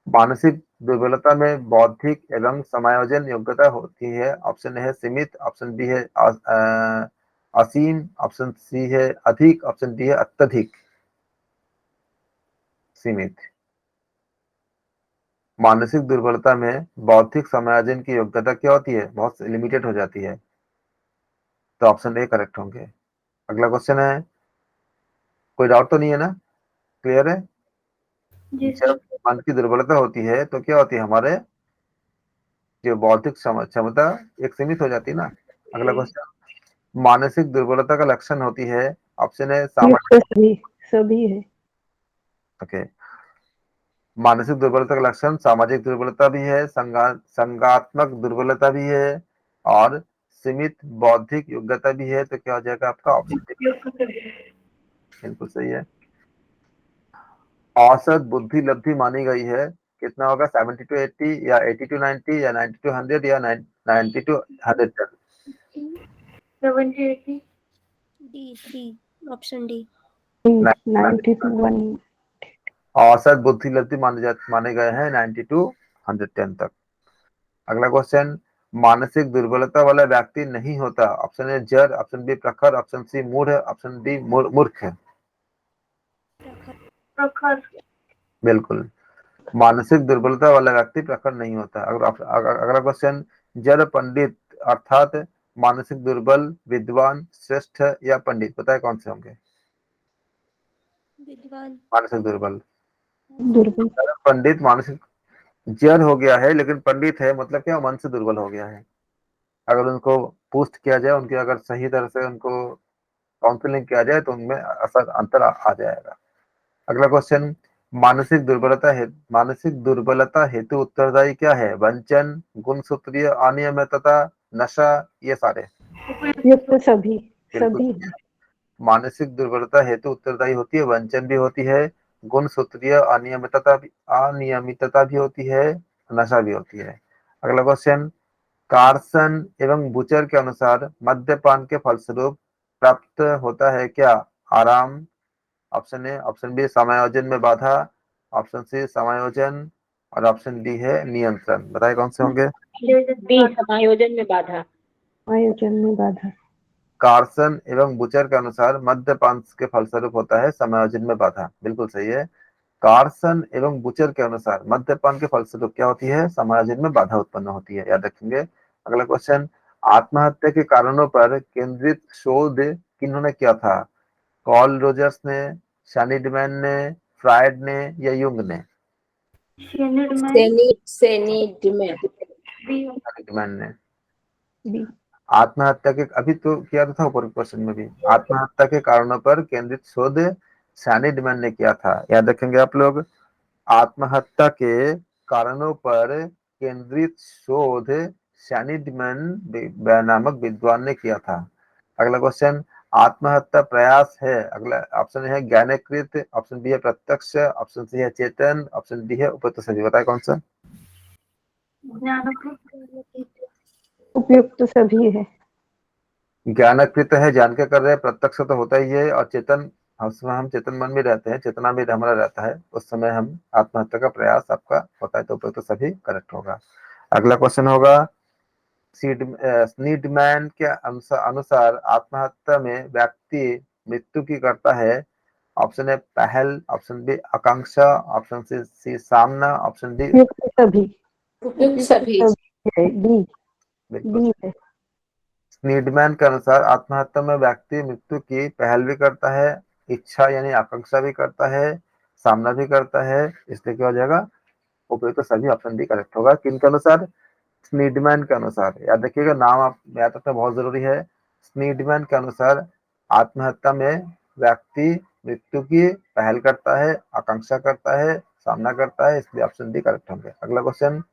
मानसिक दुर्बलता में बौद्धिक एवं समायोजन योग्यता होती है। ऑप्शन ए है सीमित, ऑप्शन बी है असीम, ऑप्शन सी है अधिक, ऑप्शन डी है अत्यधिक। सीमित। मानसिक दुर्बलता में बौद्धिक समायोजन की योग्यता क्या होती है? बहुत लिमिटेड हो जाती है, तो ऑप्शन ए करेक्ट होंगे। अगला क्वेश्चन है, कोई डाउट तो नहीं है ना? क्लियर है? जी जब मन की दुर्बलता होती है तो क्या होती है? हमारे जो बौद्धिक क्षमता एक सीमित हो जाती है ना। अगला क्वेश्चन, मानसिक दुर्बलता का लक्षण होती है। ऑप्शन है सामाजिक। उपयुक्त सभी, सभी है। ओके, मानसिक दुर्बलता का लक्षण सामाजिक दुर्बलता भी है, संगात्मक दुर्बलता भी है, और सीमित बौद्धिक योग्यता भी है। तो क्या हो जाएगा आपका? ऑप्शन बिल्कुल सही है। औसत बुद्धि लब्धि मानी गई है, कितना होगा? 70 to 80 या 80 to 90 या 90 to 100 या 90 to 110? 70 80 D option D. 91। औसत बुद्धि लब्धि माने गए हैं 90 to 110 तक। अगला क्वेश्चन, मानसिक दुर्बलता वाला व्यक्ति नहीं होता। ऑप्शन ए जड़, ऑप्शन बी प्रखर, ऑप्शन सी मूढ़, ऑप्शन डी मूर्ख। प्रखर। बिल्कुल, मानसिक दुर्बलता वाला व्यक्ति प्रखर नहीं होता। अगला क्वेश्चन, जड़ पंडित अर्थात मानसिक दुर्बल विद्वान श्रेष्ठ या पंडित? बताए कौन से होंगे? विद्वान। मानसिक दुर्बल। दुर्बल। पंडित मानसिक जड़ हो गया है लेकिन पंडित है, मतलब क्या? मन से दुर्बल हो गया है। अगर उनको पूछ किया जाए, उनकी अगर सही तरह से उनको काउंसलिंग किया जाए तो उनमें असर अंतर आ जाएगा। अगला क्वेश्चन, मानसिक दुर्बलता हेतु उत्तरदायी क्या है? वंचन, गुणसूत्रीय अनियमितता, नशा, ये सारे। युक्त सभी बिल्कुल। सभी है। मानसिक दुर्बलता हेतु उत्तरदायी होती है, वंचन भी होती है, गुणसूत्रीय अनियमितता भी होती है, नशा भी होती है। अगला क्वेश्चन, कार्सन एवं बुचर के अनुसार मद्यपान के फलस्वरूप प्राप्त होता है क्या? आराम, ऑप्शन ए, ऑप्शन बी समायोजन में बाधा, ऑप्शन सी समायोजन, और ऑप्शन डी है नियंत्रण। बताइए कौन से होंगे? बी समायोजन में बाधा। आयोजन में बाधा। कार्सन एवं बुचर के अनुसार मद्यपान के फलस्वरूप होता है समायोजन में बाधा। बिल्कुल सही है। कार्सन एवं बुचर के अनुसार मद्यपान के फलस्वरूप क्या होती है? समायोजन में बाधा उत्पन्न होती है, याद रखेंगे। अगला क्वेश्चन, आत्महत्या के कारणों पर केंद्रित शोध किन्होंने किया था? कॉल रोजर्स ने, शानिडमैन ने, फ्रायड ने, या युंग ने? सेनीडमैन। शानिडमैन ने। बी। आत्महत्या के, अभी तो किया था ऊपर क्वेश्चन में भी, आत्महत्या के कारणों पर केंद्रित शोध शानिडमैन ने किया था, याद रखेंगे आप लोग। आत्महत्या के कारणों पर केंद्रित शोध शानिडमैन नामक विद्वान ने किया था। अगला क्वेश्चन, आत्महत्या प्रयास है, अगला ऑप्शन है ज्ञानकृत, ऑप्शन बी है प्रत्यक्ष, ऑप्शन सी है चेतन, ऑप्शन डी है उपयुक्त सभी। बताए कौन सा? उपयुक्त सभी है। ज्ञानकृत है, जान के कर रहे हैं, प्रत्यक्ष तो होता ही है, और चेतन, उसमें हम चेतन मन में रहते हैं, चेतना भी हमारा रहता है, उस समय हम आत्महत्या का प्रयास आपका होता है, तो सभी करेक्ट होगा। अगला क्वेश्चन होगा, स्नीडमैन के अनुसार आत्महत्या में व्यक्ति मृत्यु की करता है। ऑप्शन है पहल, ऑप्शन बी आकांक्षा, ऑप्शन सी सामना, ऑप्शन डी उपयुक्त सभी। उपयुक्त सभी। है डी। बिल्कुल। डी है। स्नीडमैन के अनुसार आत्महत्या में व्यक्ति मृत्यु की पहल भी करता है, इच्छा यानी आकांक्षा भी करता है, सामना भी करता है, इसलिए क्या हो जाएगा? उपयुक्त तो सभी, ऑप्शन डी करेक्ट होगा। किनके अनुसार? स्नीडमैन के अनुसार। याद रखिएगा, नाम आप याद रखना बहुत जरूरी है। स्नीडमैन के अनुसार आत्महत्या में व्यक्ति मृत्यु की पहल करता है, आकांक्षा करता है, सामना करता है, इसलिए ऑप्शन डी करेक्ट होंगे। अगला क्वेश्चन,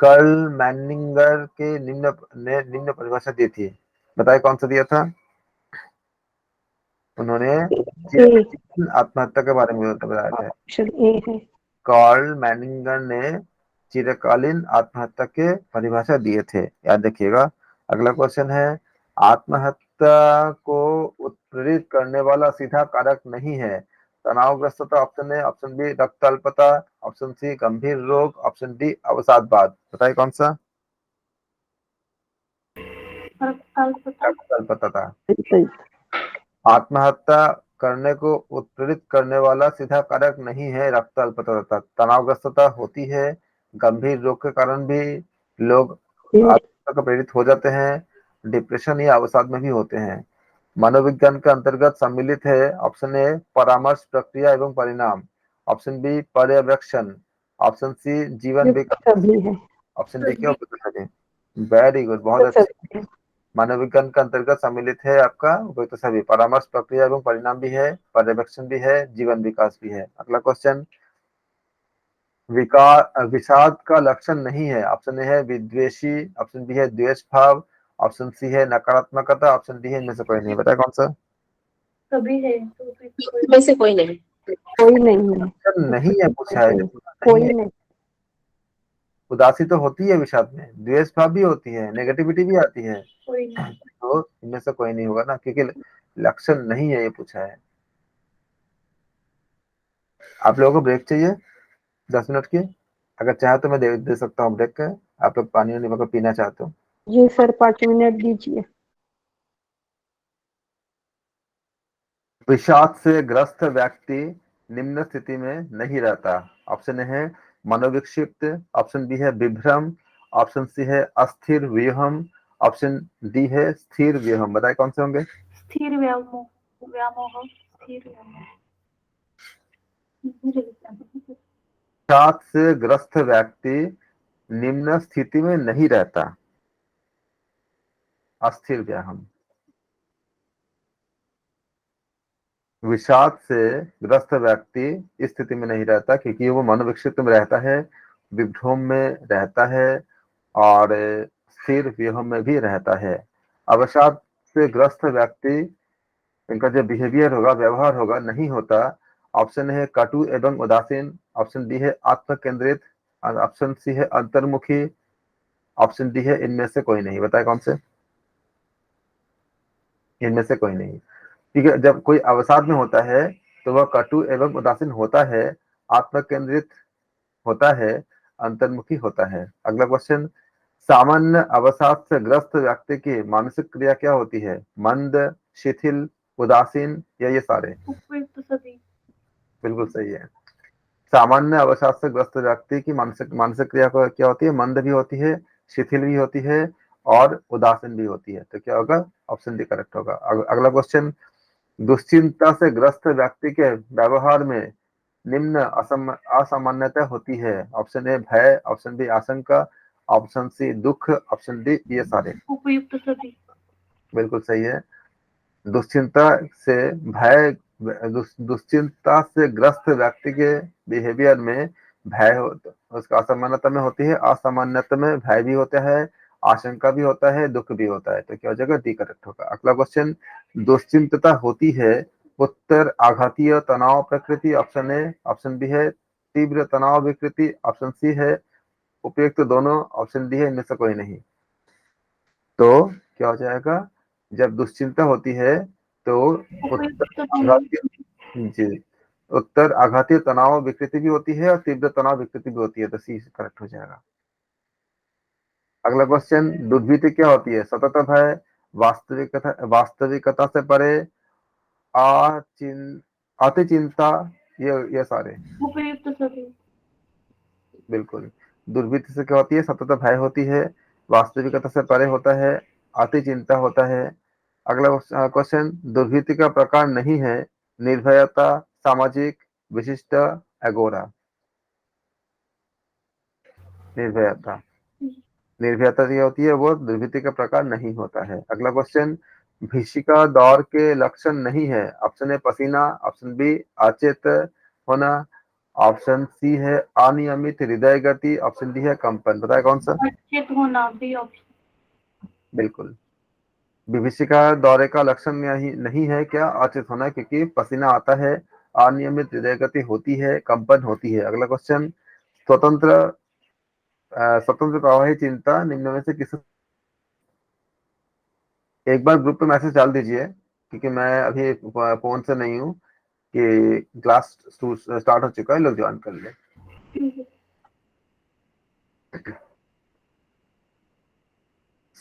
कर्ल मैनिंगर के निम्न परिभाषा दी थी, बताइए कौन सा दिया था? उन्होंने ए। आत्महत्या के बारे में बताया था। ऑप्शन ए है। कार्ल मैनिंगर ने चिरकालीन आत्महत्या के परिभाषा दिए थे, याद रखिएगा। अगला क्वेश्चन है, आत्महत्या को उत्प्रेरित करने वाला सीधा कारक नहीं है। तनावग्रस्तता ऑप्शन है, ऑप्शन बी रक्त अल्पता, ऑप्शन सी गंभीर रोग, ऑप्शन डी अवसादवाद। बताइए कौन सा? रक्त अल्पता था। बिल्कुल। आत्महत्या करने को उत्प्रेरित करने वाला सीधा कारक नहीं है रक्त अल्पता। तनावग्रस्तता होती है, गंभीर रोग के कारण भी लोग आत्महत्या को प्रेरित हो जाते हैं, डिप्रेशन या अवसाद में भी होते हैं। मनोविज्ञान के अंतर्गत सम्मिलित है। ऑप्शन ए परामर्श प्रक्रिया एवं परिणाम, ऑप्शन बी पर्यवेक्षण, ऑप्शन सी जीवन विकास, सभी है। ऑप्शन डी क्या? वेरी गुड, बहुत अच्छे। मनोविज्ञान के अंतर्गत सम्मिलित है आपका उपयुक्त तो सभी, परामर्श प्रक्रिया एवं परिणाम भी है, पर्यवेक्षण भी है, जीवन विकास भी है। अगला क्वेश्चन, विषाद का लक्षण नहीं है। ऑप्शन ए है विद्वेषी, ऑप्शन बी है द्वेष भाव, ऑप्शन सी है नकारात्मकता, ऑप्शन डी है इनमें से कोई नहीं। बताया कौन सा? सभी है में से कोई नहीं। कोई नहीं है। लक्षण नहीं है पूछा है, कोई नहीं है। नहीं। उदासी तो होती है विषाद में, द्वेष भाव भी होती है, नेगेटिविटी भी आती है, कोई नहीं। तो इनमें से कोई नहीं होगा ना, क्योंकि लक्षण नहीं है ये पूछा है। आप लोगों को ब्रेक चाहिए 10 मिनट की? अगर चाहे तो मैं दे सकता हूँ ब्रेक का। आप लोग पानी वानी वगैरह पीना चाहते हो? जी सर 5 मिनट दीजिए। विषाद से ग्रस्त व्यक्ति निम्न स्थिति में नहीं रहता। ऑप्शन ए है मनोविक्षिप्त, ऑप्शन बी है विभ्रम, ऑप्शन सी है अस्थिर व्यूहम, ऑप्शन डी है स्थिर व्यूहम। बताए कौन से होंगे? स्थिर व्यामोह स्थिर व्यामोह। विषाद से ग्रस्त व्यक्ति निम्न स्थिति में नहीं रहता। अस्थिर व्याहम। विषाद से ग्रस्त व्यक्ति इस स्थिति में नहीं रहता क्योंकि वो मनोविक्षिप्त में रहता है, विभ्रम में रहता है और स्थिर व्यूह में भी रहता है। अवसाद से ग्रस्त व्यक्ति, इनका जो बिहेवियर होगा, व्यवहार होगा, नहीं होता। ऑप्शन है कटु एवं उदासीन, ऑप्शन बी है आत्म केंद्रित, ऑप्शन सी है अंतर्मुखी, ऑप्शन डी है इनमें से कोई नहीं। बताए कौन से? इनमें से कोई नहीं। ठीक है, जब कोई अवसाद में होता है तो वह कटु एवं उदासीन होता है, आत्म केंद्रित होता है, अंतर्मुखी होता है। अगला क्वेश्चन, सामान्य अवसाद से ग्रस्त व्यक्ति की मानसिक क्रिया क्या होती है? मंद, शिथिल, उदासीन या ये सारे? उपयुक्त सभी। बिल्कुल सही है। सामान्य अवसाद से ग्रस्त व्यक्ति की मानसिक मानसिक क्रिया क्या होती है? मंद भी होती है, शिथिल भी होती है और उदासीन भी होती है। तो क्या होगा? ऑप्शन डी करेक्ट होगा। अगला क्वेश्चन, दुश्चिंता से ग्रस्त व्यक्ति के व्यवहार में निम्न असामान्यता होती है। ऑप्शन ए भय, ऑप्शन बी आशंका, ऑप्शन सी दुख, ऑप्शन डी ये सारे। उपयुक्त सभी। बिल्कुल सही है। दुश्चिंता से भय, दुश्चिंता से ग्रस्त व्यक्ति के बिहेवियर में भय उसका असामान्यता में होती है, असामान्यता में भय भी होता है, आशंका भी होता है, दुख भी होता है। तो क्या हो जाएगा? डी करेक्ट होगा। अगला क्वेश्चन, दुश्चिंतता होती है उत्तर आघातीय तनाव प्रकृति, ऑप्शन ए, ऑप्शन बी है तीव्र तनाव विकृति, ऑप्शन सी है उपयुक्त दोनों, ऑप्शन डी है इनमें से कोई नहीं। तो क्या हो जाएगा? जब दुश्चिंता होती है तो उत्तर आघातीय तनाव विकृति भी होती है और तीव्र तनाव विकृति भी होती है। तो सी करेक्ट हो जाएगा। अगला क्वेश्चन, दुर्भीति क्या होती है? सतत भय, वास्तविकता से परे, अति चिंता, ये सारे। उपयुक्त सभी। बिल्कुल। दुर्भीति से क्या होती है? सतत भय होती है, वास्तविकता से परे होता है, अति चिंता होता है। अगला क्वेश्चन, दुर्भीति का प्रकार नहीं है निर्भयता, सामाजिक, विशिष्ट, एगोरा। निर्भयता, निर्भयता जो होती है वो दुर्भीति का प्रकार नहीं होता है। अगला क्वेश्चन, भीषिका दौर के लक्षण नहीं है। ऑप्शन ए पसीना, ऑप्शन बी अचेत होना, ऑप्शन सी है अनियमित हृदय गति, ऑप्शन डी है कंपन। बताए कौन सा? अचेत होना भी ऑप्शन। बिल्कुल। विभीषिका दौरे का लक्षण नहीं है क्या? अचेत होना, क्योंकि पसीना आता है, अनियमित हृदय गति होती है, कंपन होती है। अगला क्वेश्चन, स्वतंत्र प्रवाही चिंता निम्न में से किस? एक बार ग्रुप पे मैसेज डाल दीजिए क्योंकि मैं अभी फोन से नहीं हूँ कि क्लास स्टार्ट हो चुका है, लोग ज्वाइन कर ले।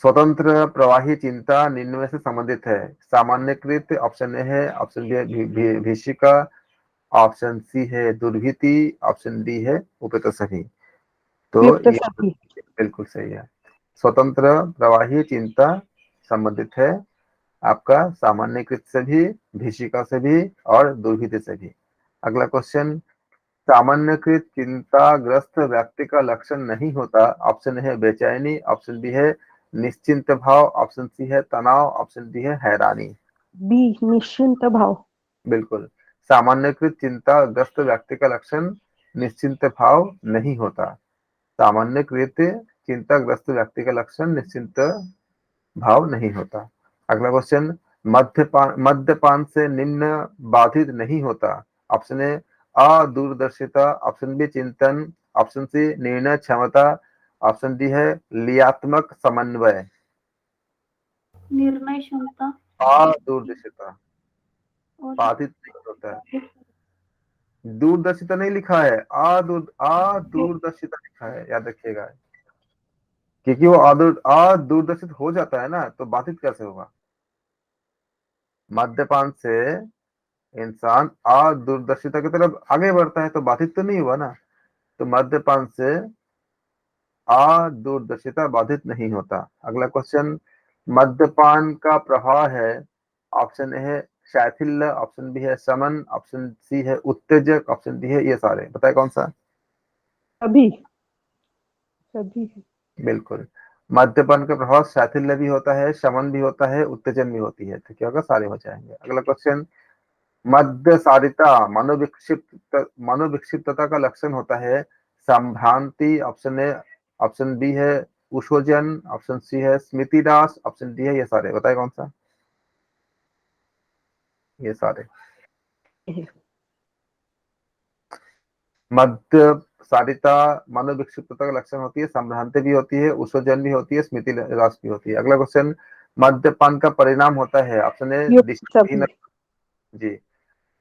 स्वतंत्र प्रवाही चिंता निम्न में से संबंधित है। सामान्यकृत ऑप्शन ए है, ऑप्शन बी है भीषिका, ऑप्शन सी है दुर्भीति, ऑप्शन डी है उपयुक्त सभी। तो ये बिल्कुल सही है। स्वतंत्र प्रवाही चिंता संबंधित है आपका सामान्यकृत से भी, भीषिका से भी और दुर्भीति से भी। अगला क्वेश्चन, सामान्यकृत चिंताग्रस्त व्यक्ति का लक्षण नहीं होता। ऑप्शन है बेचैनी, ऑप्शन बी है निश्चिंत भाव, ऑप्शन सी है तनाव, ऑप्शन डी है हैरानी। बी निश्चिंत भाव। बिल्कुल। सामान्यकृत चिंताग्रस्त व्यक्ति का लक्षण निश्चिंत भाव नहीं होता। सामान्यकृत चिंताग्रस्त व्यक्ति का लक्षण निश्चिंत भाव नहीं होता। अगला क्वेश्चन, मद्यपान से निम्न बाधित नहीं होता। ऑप्शन ए अदूरदर्शिता, ऑप्शन बी चिंतन, ऑप्शन सी निर्णय क्षमता, ऑप्शन डी है लियात्मक समन्वय। निर्णय क्षमता। अदूरदर्शिता बाधित नहीं होता है। दूरदर्शिता नहीं लिखा है, अदूरदर्शिता लिखा है, याद रखिएगा। क्योंकि वो अदूरदर्शित हो जाता है ना, तो बाधित कैसे होगा? मद्यपान से इंसान अदूरदर्शिता की तरफ आगे बढ़ता है तो बाधित तो नहीं हुआ ना। तो मद्यपान से अदूरदर्शिता बाधित नहीं होता। अगला क्वेश्चन, मद्यपान का प्रभाव है। ऑप्शन ए है शैथिल्य, ऑप्शन बी है शमन, ऑप्शन सी है उत्तेजक, ऑप्शन डी है ये सारे। बताए कौन सा? सभी सभी। बिल्कुल। मद्यपान का प्रभाव शैथिल्य भी होता है, शमन भी होता है, उत्तेजन भी होती है। तो क्या होगा? सारे हो जाएंगे। अगला क्वेश्चन, मद्यसारिता मनोविक्षिप्तता का लक्षण होता है संभ्रांति। ऑप्शन ए, ऑप्शन बी है उशोजन, ऑप्शन सी है स्मृतिदास, ऑप्शन डी है ये सारे। बताए कौन सा? ये सारे। मद्यसारिता मनोविक्षिप्तता का लक्षण होती है, संभ्रांति भी होती है, उशोजन भी होती है, स्मृतिदास भी होती है। अगला क्वेश्चन, मद्यपान का परिणाम होता है ऑप्शन ए दिशाहीनता, जी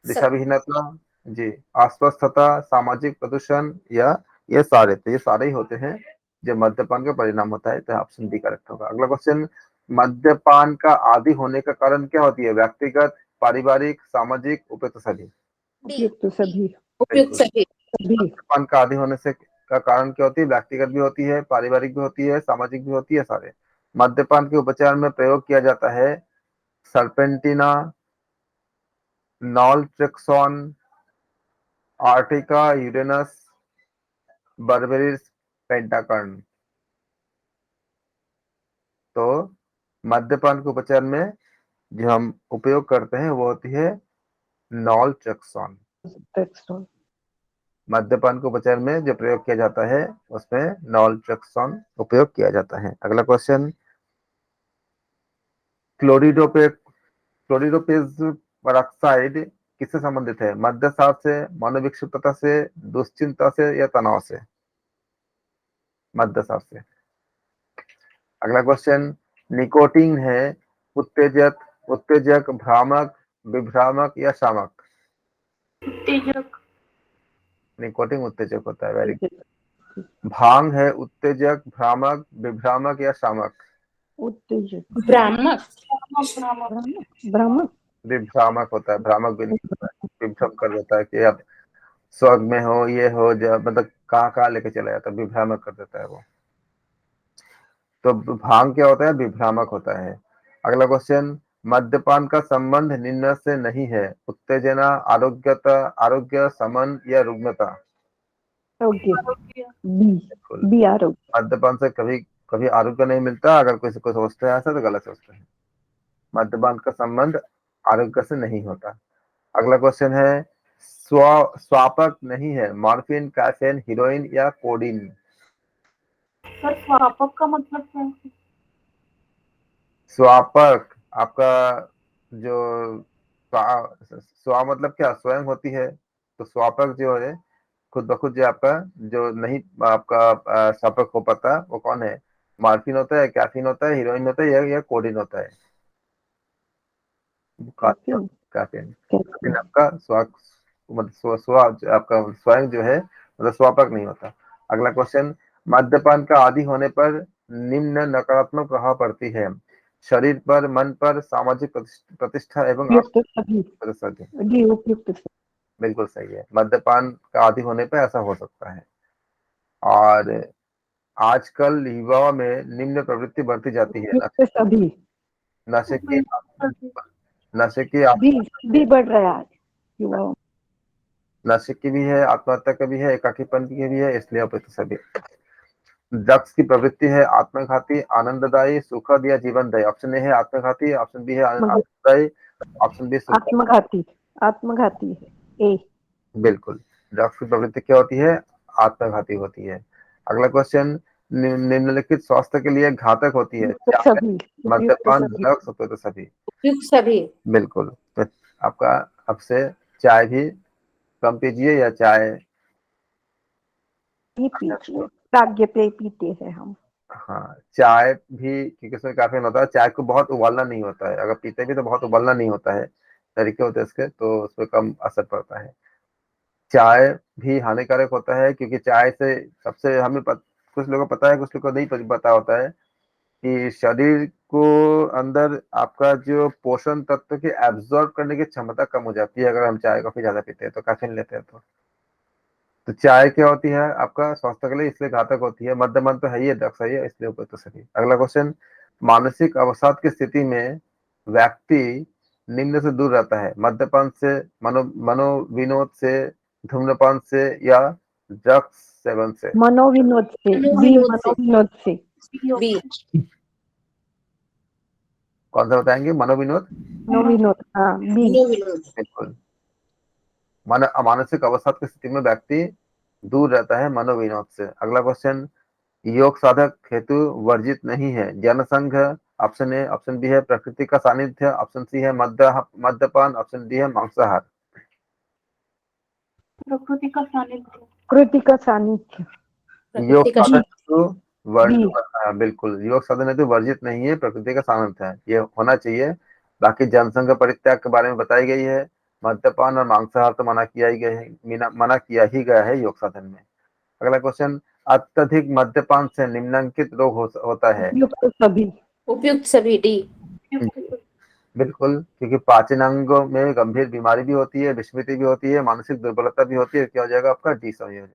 दिशाहीनता, जी अस्वस्थता, सामाजिक प्रदूषण, या ये सारे। तो ये सारे ही होते हैं जो मद्यपान का परिणाम होता है, तो ऑप्शन डी करेक्ट होगा। अगला क्वेश्चन, मद्यपान का आदि होने का कारण क्या होती है? व्यक्तिगत, पारिवारिक, सामाजिक, उपयुक्त सभी। उपयुक्त सभी। उपयुक्त सभी। मद्यपान का आदि होने से का कारण क्या होती है? व्यक्तिगत भी होती है, पारिवारिक भी होती है, सामाजिक भी होती है, सारे। मद्यपान के उपचार में प्रयोग किया जाता है सर्पेंटिना, नॉलट्रेक्सोन, आर्टिका, यूरेनस, बर्बेरिस, पेंटाकर्न। तो मद्यपान के उपचार में जो हम उपयोग करते हैं वो होती है नॉलट्रेक्सोन। मद्यपान को उपचार में जो प्रयोग किया जाता है उसमें नॉलट्रेक्सोन उपयोग किया जाता है। अगला क्वेश्चन, क्लोरिडोपेज परऑक्साइड किससे संबंधित है? मद्यसार से, मनोविक्षिप्तता से, दुश्चिंता से, या तनाव से? मद्यसार से। अगला क्वेश्चन, निकोटीन है उत्तेजक, भ्रामक, विभ्रामक, या शामक? उत्तेजक। निकोटीन उत्तेजक होता है। Very good. भांग है उत्तेजक, भ्रामक, विभ्रामक, या शामक? उत्तेजक। भ्रामक। भ्रामक। विभ्रामक होता है, भ्रामक भी नहीं होता है। विभ्रम कर देता है कि आप स्वर्ग में हो, ये हो, जब मतलब कहाँ लेके चला जाता है, विभ्रामक कर देता है वो। तो भांग क्या होता है? विभ्रामक होता है। अगला क्वेश्चन, मद्यपान का संबंध निम्न से नहीं है? उत्तेजना, आरोग्य, समन, या रुग्णता? आरोग्य। बी आरोग्य। मद्यपान से कभी आरोग्य नहीं मिलता। अगर कोई सोचता है ऐसा तो गलत सोचता है। मद्यपान का संबंध आरोग्य से नहीं होता। अगला क्वेश्चन है, स्वापक नहीं है? मॉर्फिन, कैफीन, हीरोइन, या कोडीन? सर स्वापक का मतलब क्या है? स्वापक आपका जो स्वा मतलब क्या? स्वयं होती है। तो स्वापक जो है खुद ब खुद जो आपका जो नहीं आपका स्वापक हो पाता वो कौन है? मॉर्फिन होता है, कैफीन होता है, हीरोइन होता है, या कोडीन होता है? कैफीन आपका आपका स्वयं जो है मतलब स्वापक नहीं होता। अगला क्वेश्चन, मद्यपान का आदि होने पर निम्न नकारात्मक प्रभाव पड़ती है? शरीर पर, मन पर, सामाजिक प्रतिष्ठा एवं उपयुक्त। बिल्कुल सही है। मद्यपान का आदि होने पर ऐसा हो सकता है। और आजकल युवाओं में निम्न प्रवृत्ति बढ़ती जाती है। नशे की भी बढ़ रहा है युवाओं। नशे की भी है, आत्महत्या का भी है, एकाकीपन की भी है, इसलिए उपयुक्त सभी। ड्रग्स की प्रवृत्ति है आत्मघाती, आनंददायी, सुखद, या जीवनदायी? ऑप्शन ए है आत्मघाती, ऑप्शन बी है आनंददायी, ऑप्शन बी आत्मघाती है। ए। बिल्कुल। ड्रग्स की प्रवृत्ति क्या होती है? आत्मघाती होती है। अगला क्वेश्चन, निम्नलिखित स्वास्थ्य के लिए घातक होती है? मद्यपान, ड्रग्स, उपयुक्त सभी? उपयुक्त सभी। बिल्कुल। तो आपका अब से चाय भी कम पीजिए, या चाय प्राग्ञ पे पीते हैं हम। हाँ, चाय भी क्योंकि उसमें कैफीन होता है। चाय को बहुत उबालना नहीं होता है, अगर पीते भी तो बहुत उबालना नहीं होता है, तरीके होते हैं इसके, तो उसमें कम असर पड़ता है। चाय भी हानिकारक होता है क्योंकि चाय से सबसे कुछ लोगों को पता है, कुछ लोगों को नहीं पता होता है कि शरीर को अंदर आपका जो पोषण तत्व के एब्जॉर्ब करने की क्षमता कम हो जाती है अगर हम चाय कॉफी ज्यादा पीते हैं, तो कैफीन लेते हैं तो चाय क्या होती है आपका स्वास्थ्य के लिए, इसलिए घातक होती है। मद्यपान तो है ही, ड्रग्स है, इसलिए ऊपर तो सही। अगला क्वेश्चन, मानसिक अवसाद की स्थिति में व्यक्ति निम्न से दूर रहता है? मद्यपान से, मनोविनोद से, धूम्रपान से, या ड्रग्स सेवन से? मनोविनोद से। बी। कौन सा बताएंगे? मनोविनोद। हाँ, बी। बिल्कुल। मानसिक अवसाद की स्थिति में व्यक्ति दूर रहता है मनोविनोद से। अगला क्वेश्चन, योग साधक हेतु वर्जित नहीं है। जनसंघ ऑप्शन ए, ऑप्शन बी है प्रकृति का सानिध्य, ऑप्शन सी है मद्यपान, ऑप्शन डी है मांसाहार। प्रकृति का सानिध्य। प्रकृति का सानिध्य। योग प्रकृति का साधन हेतु बी। बिल्कुल, योग साधन हेतु वर्जित नहीं है, प्रकृति का सानिध्य है, ये होना चाहिए। बाकी जनसंघ परित्याग के बारे में बताई गई है। मद्यपान और मांसाहार तो मना किया ही गया है, मना किया ही गया है योग साधन में। अगला क्वेश्चन, अत्यधिक मद्यपान से निम्नलिखित रोग होता है। उपयुक्त सभी। उपयुक्त सभी डी। बिल्कुल, क्योंकि पाचनांगों में गंभीर बीमारी भी होती है, विस्मृति भी होती है, मानसिक दुर्बलता भी होती है, क्या हो जाएगा आपका डी सही हो जाएगा।